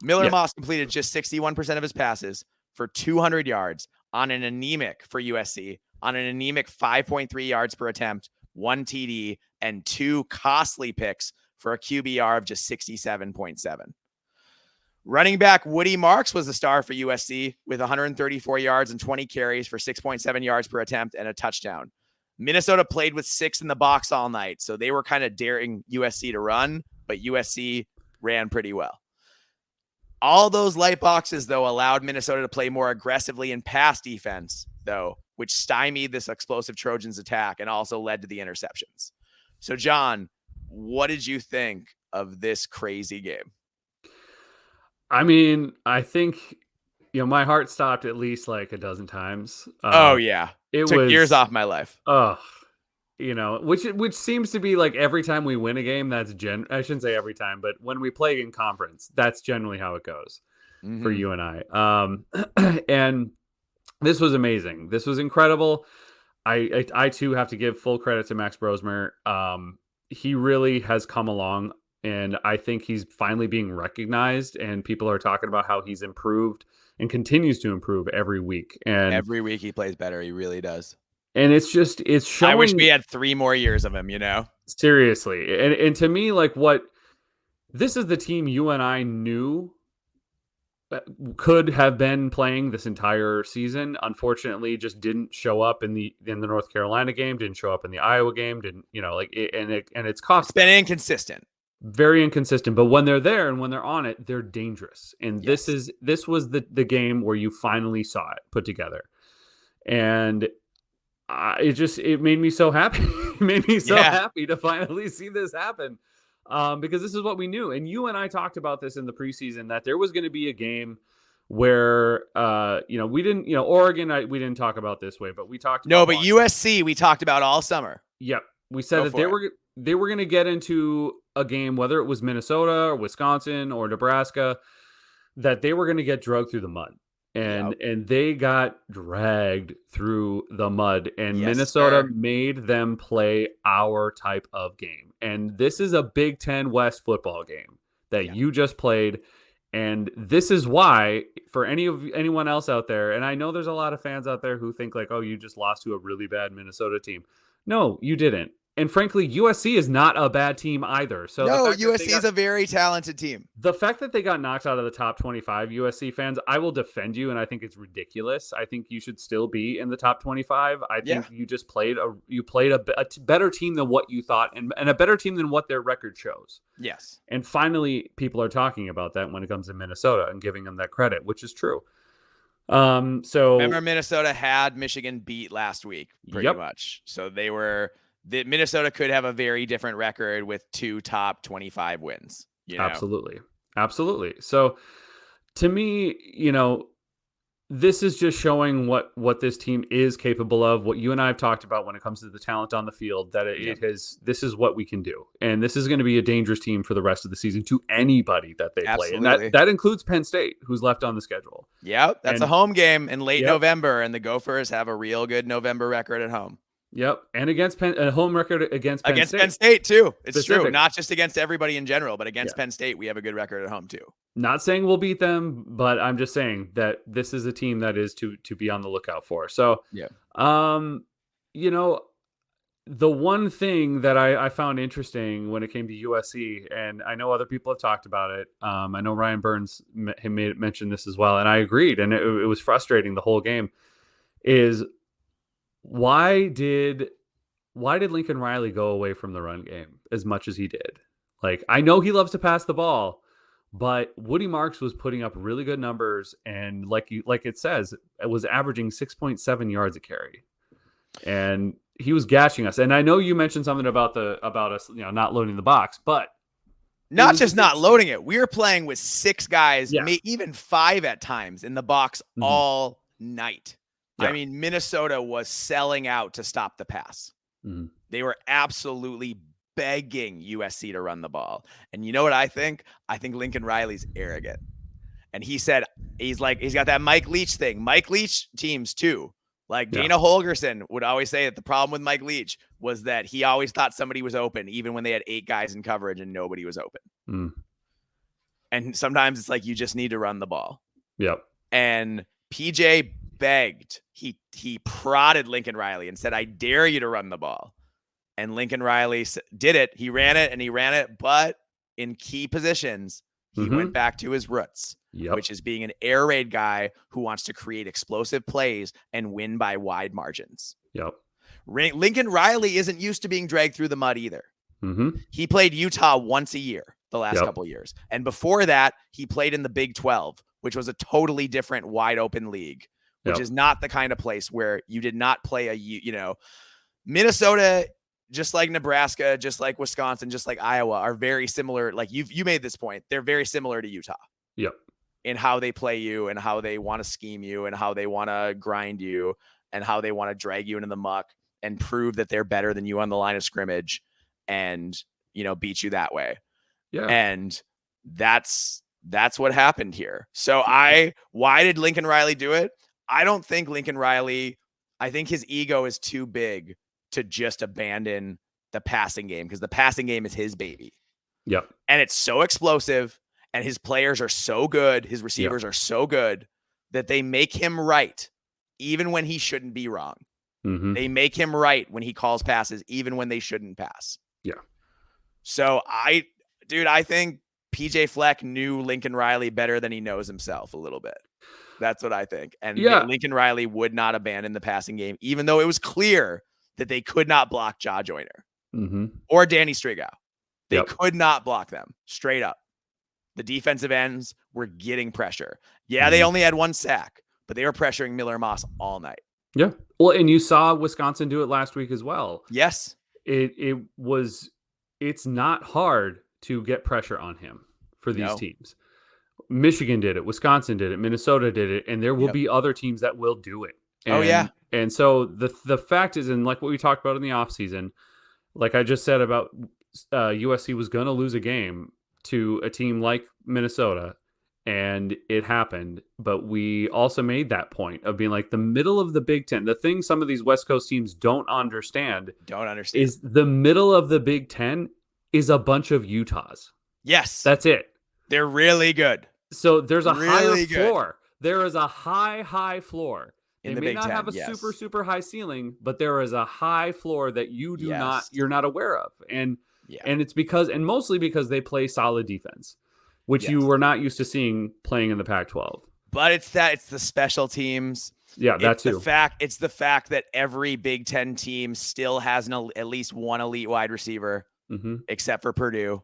Moss completed just 61% of his passes for 200 yards on an anemic for USC, on an anemic 5.3 yards per attempt, 1 TD, and 2 costly picks for a QBR of just 67.7. Running back Woody Marks was the star for USC with 134 yards and 20 carries for 6.7 yards per attempt and a touchdown. Minnesota played with 6 in the box all night, so they were kind of daring USC to run, but USC ran pretty well. All those light boxes, though, allowed Minnesota to play more aggressively in pass defense, though, which stymied this explosive Trojans attack and also led to the interceptions. So, John, what did you think of this crazy game? I mean, I think, my heart stopped at least like a dozen times. Oh, yeah. It Took was years off my life. Which seems to be like every time we win a game, I shouldn't say every time, but when we play in conference, that's generally how it goes for you and I. And this was amazing. This was incredible. I too have to give full credit to Max Brosmer. He really has come along, and I think he's finally being recognized, and people are talking about how he's improved and continues to improve every week. And every week he plays better. He really does. And it's showing. I wish we had 3 more years of him, Seriously. And to me, like, this is the team you and I knew could have been playing this entire season. Unfortunately, just didn't show up in the North Carolina game, didn't show up in the Iowa game, and it's cost. It's been inconsistent. Very inconsistent, but when they're there and when they're on it, they're dangerous. And this was the game where you finally saw it put together. And it made me so happy. It made me so happy to finally see this happen, because this is what we knew. And you and I talked about this in the preseason, that there was going to be a game where, we didn't, Oregon, we didn't talk about this way, but we talked about. No, but USC, we talked about all summer. Yep. We said that they were going to get into a game, whether it was Minnesota or Wisconsin or Nebraska, that they were going to get drugged through the mud. And they got dragged through the mud, and Minnesota made them play our type of game. And this is a Big Ten West football game that you just played. And this is why, for anyone else out there, and I know there's a lot of fans out there who think like, oh, you just lost to a really bad Minnesota team. No, you didn't. And frankly, USC is not a bad team either. So no, USC is a very talented team. The fact that they got knocked out of the top 25, USC fans, I will defend you, and I think it's ridiculous. I think you should still be in the top 25. I think you just played a better team than what you thought, and a better team than what their record shows. Yes. And finally, people are talking about that when it comes to Minnesota and giving them that credit, which is true. So remember, Minnesota had Michigan beat last week, pretty much. So Minnesota could have a very different record with 2 top 25 wins. Absolutely. So to me, this is just showing what this team is capable of, what you and I have talked about when it comes to the talent on the field, that this is what we can do. And this is going to be a dangerous team for the rest of the season to anybody that they play. And that includes Penn State, who's left on the schedule. Yep. That's a home game in late November, and the Gophers have a real good November record at home. Yep, and against a home record against Penn State. Penn State too. It's true, not just against everybody in general, but against Penn State, we have a good record at home too. Not saying we'll beat them, but I'm just saying that this is a team that is to be on the lookout for. So, the one thing that I found interesting when it came to USC, and I know other people have talked about it. I know Ryan Burns mentioned this as well, and I agreed, and it was frustrating the whole game. Is why did Lincoln Riley go away from the run game as much as he did? Like, I know he loves to pass the ball, but Woody Marks was putting up really good numbers, and like it says, it was averaging 6.7 yards a carry, and he was gashing us. And I know you mentioned something about us, not loading the box, but not just not loading it. We were playing with 6 guys, even 5 at times in the box all night. I mean, Minnesota was selling out to stop the pass. They were absolutely begging USC to run the ball. And you know what I think? I think Lincoln Riley's arrogant. And he said, he's got that Mike Leach thing. Mike Leach teams too. Like Dana Holgerson would always say that the problem with Mike Leach was that he always thought somebody was open, even when they had 8 guys in coverage and nobody was open. And sometimes it's like, you just need to run the ball. Yep. And PJ begged, he prodded Lincoln Riley and said, "I dare you to run the ball." And Lincoln Riley did it. He ran it, but in key positions, he went back to his roots, which is being an air raid guy who wants to create explosive plays and win by wide margins. Lincoln Riley isn't used to being dragged through the mud either. He played Utah once a year the last couple of years. And before that, he played in the Big 12, which was a totally different wide open league, which is not the kind of place where you did not play Minnesota, just like Nebraska, just like Wisconsin, just like Iowa, are very similar. Like you made this point. They're very similar to Utah. In how they play you and how they want to scheme you and how they want to grind you and how they want to drag you into the muck and prove that they're better than you on the line of scrimmage and, beat you that way. And that's what happened here. So why did Lincoln Riley do it? I don't think I think his ego is too big to just abandon the passing game, because the passing game is his baby. And it's so explosive, and his players are so good, his receivers are so good that they make him right even when he shouldn't be wrong. They make him right when he calls passes even when they shouldn't pass. So I think PJ Fleck knew Lincoln Riley better than he knows himself a little bit. That's what I think. And Lincoln Riley would not abandon the passing game, even though it was clear that they could not block Ja Joyner or Danny Strigow. They could not block them straight up. The defensive ends were getting pressure. They only had one sack, but they were pressuring Miller Moss all night. Well, and you saw Wisconsin do it last week as well. Yes. It's not hard to get pressure on him for these teams. Michigan did it. Wisconsin did it. Minnesota did it. And there will be other teams that will do it. And, And so the fact is, and like what we talked about in the offseason, like I just said about USC was going to lose a game to a team like Minnesota, and it happened. But we also made that point of being like the middle of the Big Ten. The thing some of these West Coast teams don't understand is the middle of the Big Ten is a bunch of Utahs. Yes. That's it. They're really good. So there's a higher floor. There is a high floor. They may not have a super, super high ceiling, but there is a high floor that you're not aware of. And it's mostly because they play solid defense, which you were not used to seeing playing in the Pac-12. But it's the special teams. That's too. It's the fact that every Big Ten team still has at least one elite wide receiver, except for Purdue.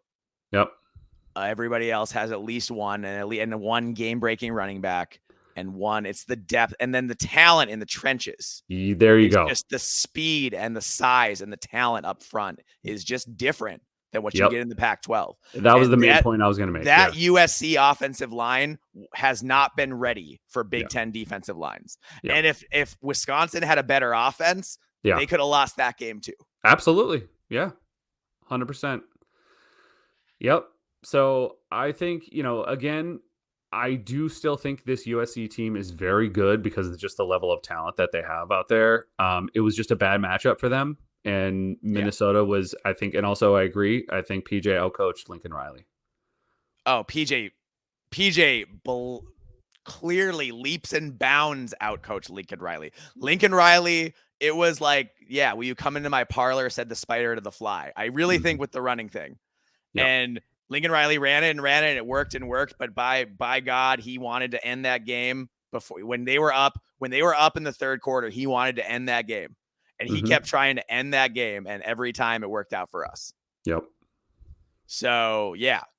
Everybody else has at least one and one game-breaking running back. And it's the depth, and then the talent in the trenches. There you go. Just the speed and the size and the talent up front is just different than what you get in the Pac-12. That was the main point I was going to make. That USC offensive line has not been ready for Big Ten defensive lines. And if Wisconsin had a better offense, they could have lost that game too. Absolutely. Yeah. 100%. Yep. So I think, again, I do still think this USC team is very good because of just the level of talent that they have out there. It was just a bad matchup for them. And Minnesota was, I think, and also I agree, I think PJ outcoached Lincoln Riley. Oh, PJ clearly leaps and bounds outcoached Lincoln Riley. Lincoln Riley, it was like, will you come into my parlor, said the spider to the fly. I really think with the running thing. And Lincoln Riley ran it, and it worked. But by God, he wanted to end that game when they were up in the third quarter. He wanted to end that game, and he kept trying to end that game. And every time it worked out for us. So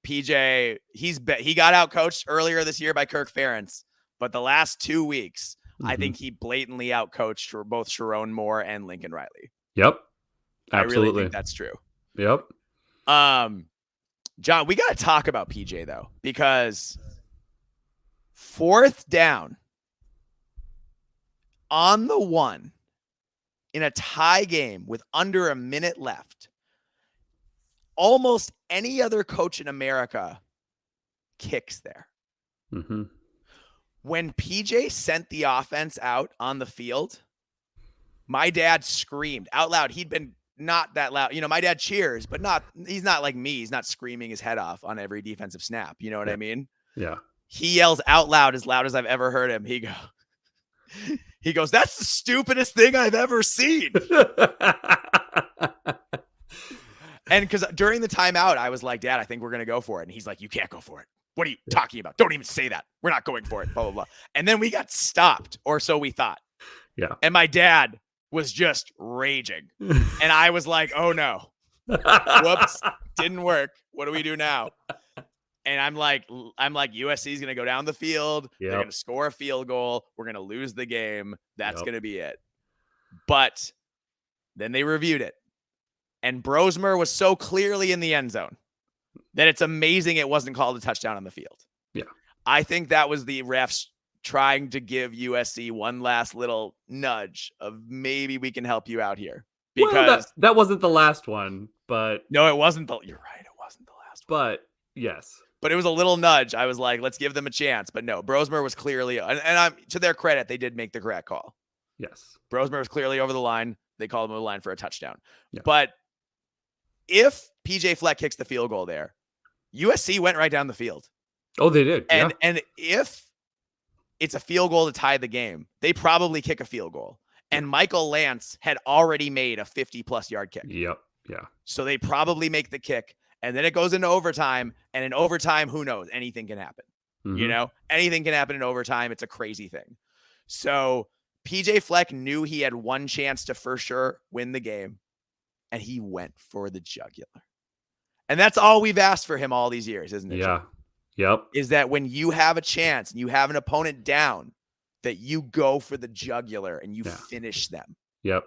PJ, he got out coached earlier this year by Kirk Ferentz, but the last 2 weeks, I think he blatantly out coached for both Sharon Moore and Lincoln Riley. Absolutely. I really think that's true. John, we got to talk about PJ, though, because 4th down on the 1 in a tie game with under a minute left, almost any other coach in America kicks there. When PJ sent the offense out on the field, my dad screamed out loud. He'd been not that loud. My dad cheers, but he's not like me. He's not screaming his head off on every defensive snap. You know what I mean? Yeah. He yells out loud as I've ever heard him. He goes, He goes, "That's the stupidest thing I've ever seen." And because during the timeout, I was like, "Dad, I think we're going to go for it." And he's like, "You can't go for it. What are you talking about? Don't even say that. We're not going for it, blah, blah, blah." And then we got stopped, or so we thought. Yeah. And my dad was just raging. And I was like, "Oh no. Whoops. Didn't work. What do we do now?" And I'm like, USC is going to go down the field. Yep. They're going to score a field goal. We're going to lose the game. That's going to be it. But then they reviewed it. And Brosmer was so clearly in the end zone that it's amazing it wasn't called a touchdown on the field. Yeah. I think that was the refs trying to give USC one last little nudge of maybe we can help you out here. Because that wasn't the last one, but no, it wasn't. You're right. It wasn't the last one. But yes. But it was a little nudge. I was like, let's give them a chance. But no, Brosmer was clearly, and I'm to their credit, they did make the correct call. Yes. Brosmer was clearly over the line. They called him over the line for a touchdown. Yeah. But if PJ Fleck kicks the field goal there, USC went right down the field. Oh, they did. And if it's a field goal to tie the game, they probably kick a field goal. And Michael Lance had already made a 50-plus yard kick. Yep. Yeah. So they probably make the kick. And then it goes into overtime. And in overtime, who knows? Anything can happen. Mm-hmm. You know? Anything can happen in overtime. It's a crazy thing. So PJ Fleck knew he had one chance to for sure win the game. And he went for the jugular. And that's all we've asked for him all these years, isn't it? Yeah. Yep. Is that when you have a chance and you have an opponent down, that you go for the jugular and you finish them. Yep.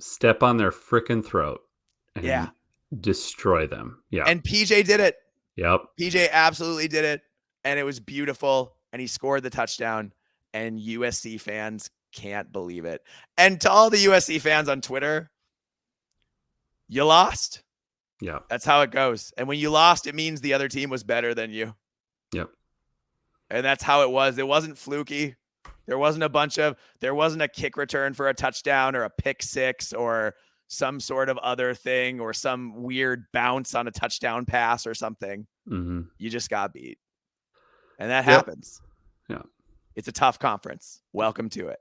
Step on their frickin' throat. And destroy them. Yeah. And PJ did it. Yep. PJ absolutely did it. And it was beautiful. And he scored the touchdown. And USC fans can't believe it. And to all the USC fans on Twitter, you lost. Yeah. That's how it goes. And when you lost, it means the other team was better than you. Yep. And that's how it was. It wasn't fluky. There wasn't a kick return for a touchdown or a pick six or some sort of other thing or some weird bounce on a touchdown pass or something. Mm-hmm. You just got beat. And that happens. Yeah. It's a tough conference. Welcome to it.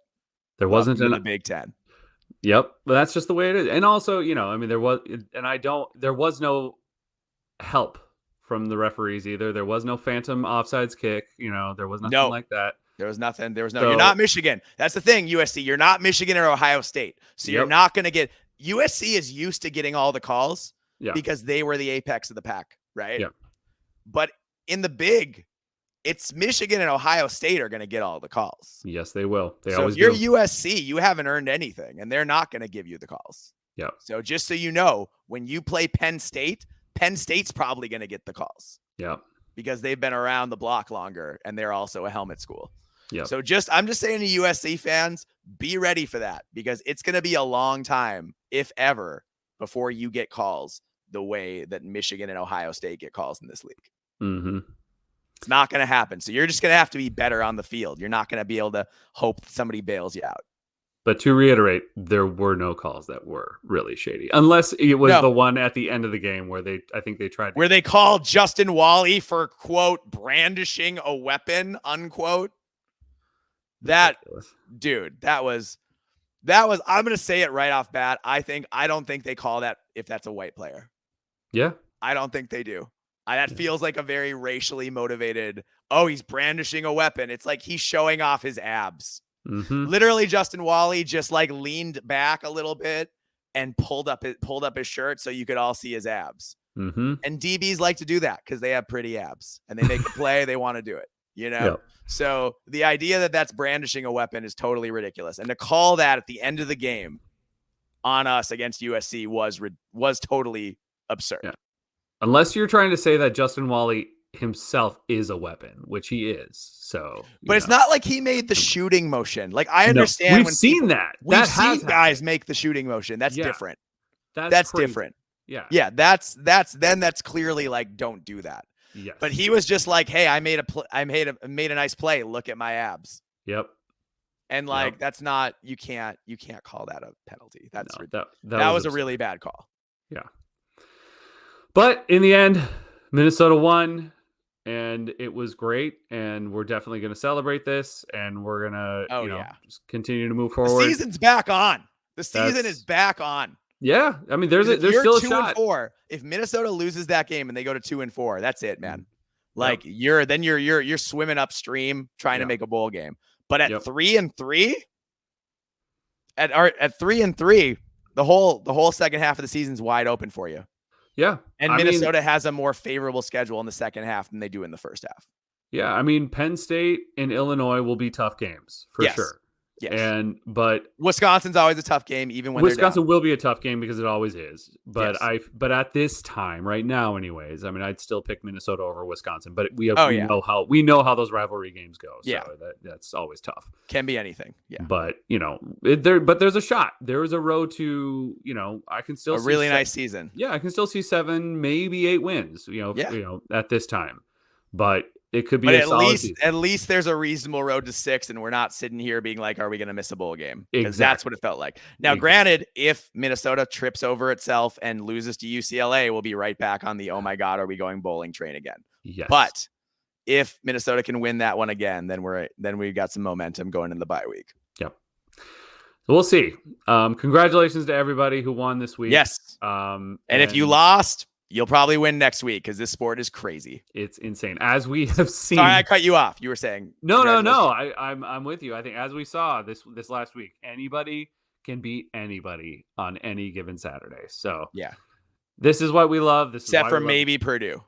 There wasn't the Big Ten. Yep. But that's just the way it is. And also, I mean, there was no help from the referees either. There was no phantom offsides kick. There was nothing like that. There was nothing. You're not Michigan. That's the thing, USC. You're not Michigan or Ohio State. So you're not going to get – USC is used to getting all the calls because they were the apex of the pack, right? Yeah. But in the big, it's Michigan and Ohio State are going to get all the calls. Yes, they will. They always do. So if you're USC, you haven't earned anything, and they're not going to give you the calls. Yeah. So just so you know, when you play Penn State's probably going to get the calls. Yeah. Because they've been around the block longer, and they're also a helmet school. Yeah. So I'm just saying to USC fans, be ready for that because it's going to be a long time, if ever, before you get calls the way that Michigan and Ohio State get calls in this league. Mm-hmm. It's not going to happen. So you're just going to have to be better on the field. You're not going to be able to hope somebody bails you out. But to reiterate, there were no calls that were really shady, unless it was the one at the end of the game where they tried where they called Justin Wally for quote brandishing a weapon unquote. That was I'm going to say it right off bat. I don't think they call that if that's a white player. Yeah. I don't think they do. That feels like a very racially motivated, he's brandishing a weapon. It's like he's showing off his abs. Mm-hmm. Literally Justin Wally just like leaned back a little bit and pulled up his shirt so you could all see his abs. Mm-hmm. And DBs like to do that because they have pretty abs and they make a play. They want to do it, Yep. So the idea that that's brandishing a weapon is totally ridiculous. And to call that at the end of the game on us against USC was totally absurd. Yeah. Unless you're trying to say that Justin Wally himself is a weapon, which he is. So, but it's not like he made the shooting motion. Like I understand we've seen that. We've seen guys make the shooting motion. That's different. That's different. Yeah. Yeah. That's clearly like, don't do that. Yes. But he was just like, hey, I made a nice play. Look at my abs. Yep. And like, that's not, you can't call that a penalty. That's that was a really bad call. Yeah. But in the end, Minnesota won. and it was great. And we're definitely going to celebrate this, and we're going to, Oh yeah, just continue to move the forward. season's back on. The season is That's back on. Yeah. I mean, Because if there's you're still a 2-4, shot. if Minnesota loses that game and they go to 2-4, that's it, man. Yep. Like you're swimming upstream trying to Yeah. make a bowl game. But at Yep. 3-3, at 3-3, the whole second half of the season's wide open for you. Yeah. And I mean, Minnesota has a more favorable schedule in the second half than they do in the first half. yeah. I mean, Penn State and Illinois will be tough games for Yes. sure. Yes. But Wisconsin's always a tough game, even when Wisconsin will be a tough game because it always is. But Yes. but at this time, right now, anyways, I mean, I'd still pick Minnesota over Wisconsin. But we yeah. know how those rivalry games go. So Yeah. that's always tough. Can be anything. Yeah. But but there's a shot. There is a road to I can still a see really nice season. Yeah, I can still see 7, maybe 8 wins. At this time, but it could be. But at least there's a reasonable road to 6, and we're not sitting here being like, "Are we going to miss a bowl game?" Because that's what it felt like. Now, granted, if Minnesota trips over itself and loses to UCLA, we'll be right back on the "Oh my God, are we going bowling" train again? Yes. But if Minnesota can win that one again, then we've got some momentum going in the bye week. Yep. So we'll see. Congratulations to everybody who won this week. Yes. And if you lost, you'll probably win next week because this sport is crazy. It's insane. As we have seen. Sorry, I cut you off. You were saying no. I'm with you. I think as we saw this last week, anybody can beat anybody on any given Saturday. So yeah, this is what we love. Except for maybe Purdue.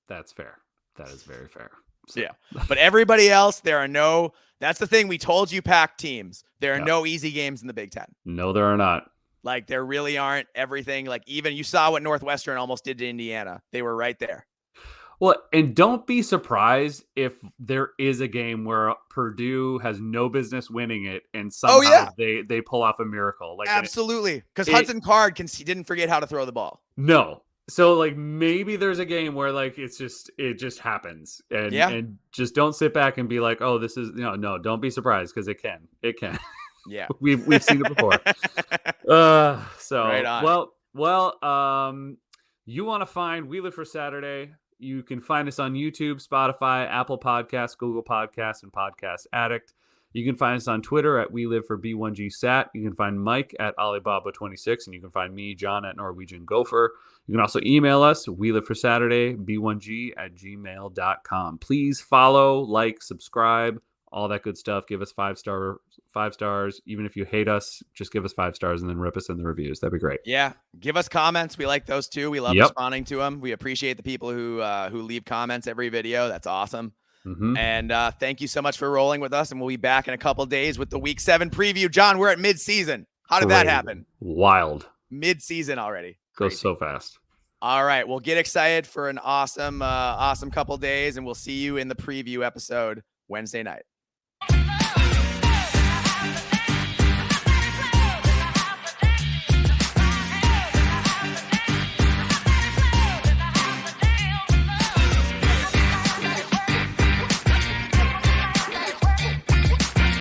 That's fair. That is very fair. So. Yeah, but everybody else, that's the thing. We told you, Pac teams. There are no easy games in the Big Ten. No, there are not. Like, there really aren't. Everything, like, even you saw what Northwestern almost did to Indiana. They were right there. Well, and don't be surprised if there is a game where Purdue has no business winning it, and somehow they pull off a miracle. Like, absolutely, because Hudson Card didn't forget how to throw the ball. No, so like maybe there's a game where like it just happens, and just don't sit back and be like, oh, this is no, don't be surprised because it can. Yeah, we've seen it before. So right on. Well, you want to find We Live for Saturday? You can find us on YouTube, Spotify, Apple Podcasts, Google Podcasts, and Podcast Addict. You can find us on Twitter at We Live for B1GSat. You can find Mike at Alibaba26, and you can find me, John, at Norwegian Gopher. You can also email us, We Live for Saturday, b1g@gmail.com. Please follow, like, subscribe, all that good stuff. Give us 5 stars. Even if you hate us, just give us 5 stars and then rip us in the reviews. That'd be great. Yeah. Give us comments. We like those too. We love responding to them. We appreciate the people who leave comments every video. That's awesome. Mm-hmm. And thank you so much for rolling with us. And we'll be back in a couple days with the Week 7 preview. John, we're at mid-season. How did that happen? Wild. Mid-season already. Goes so fast. All right. Well, get excited for an awesome couple days, and we'll see you in the preview episode Wednesday night.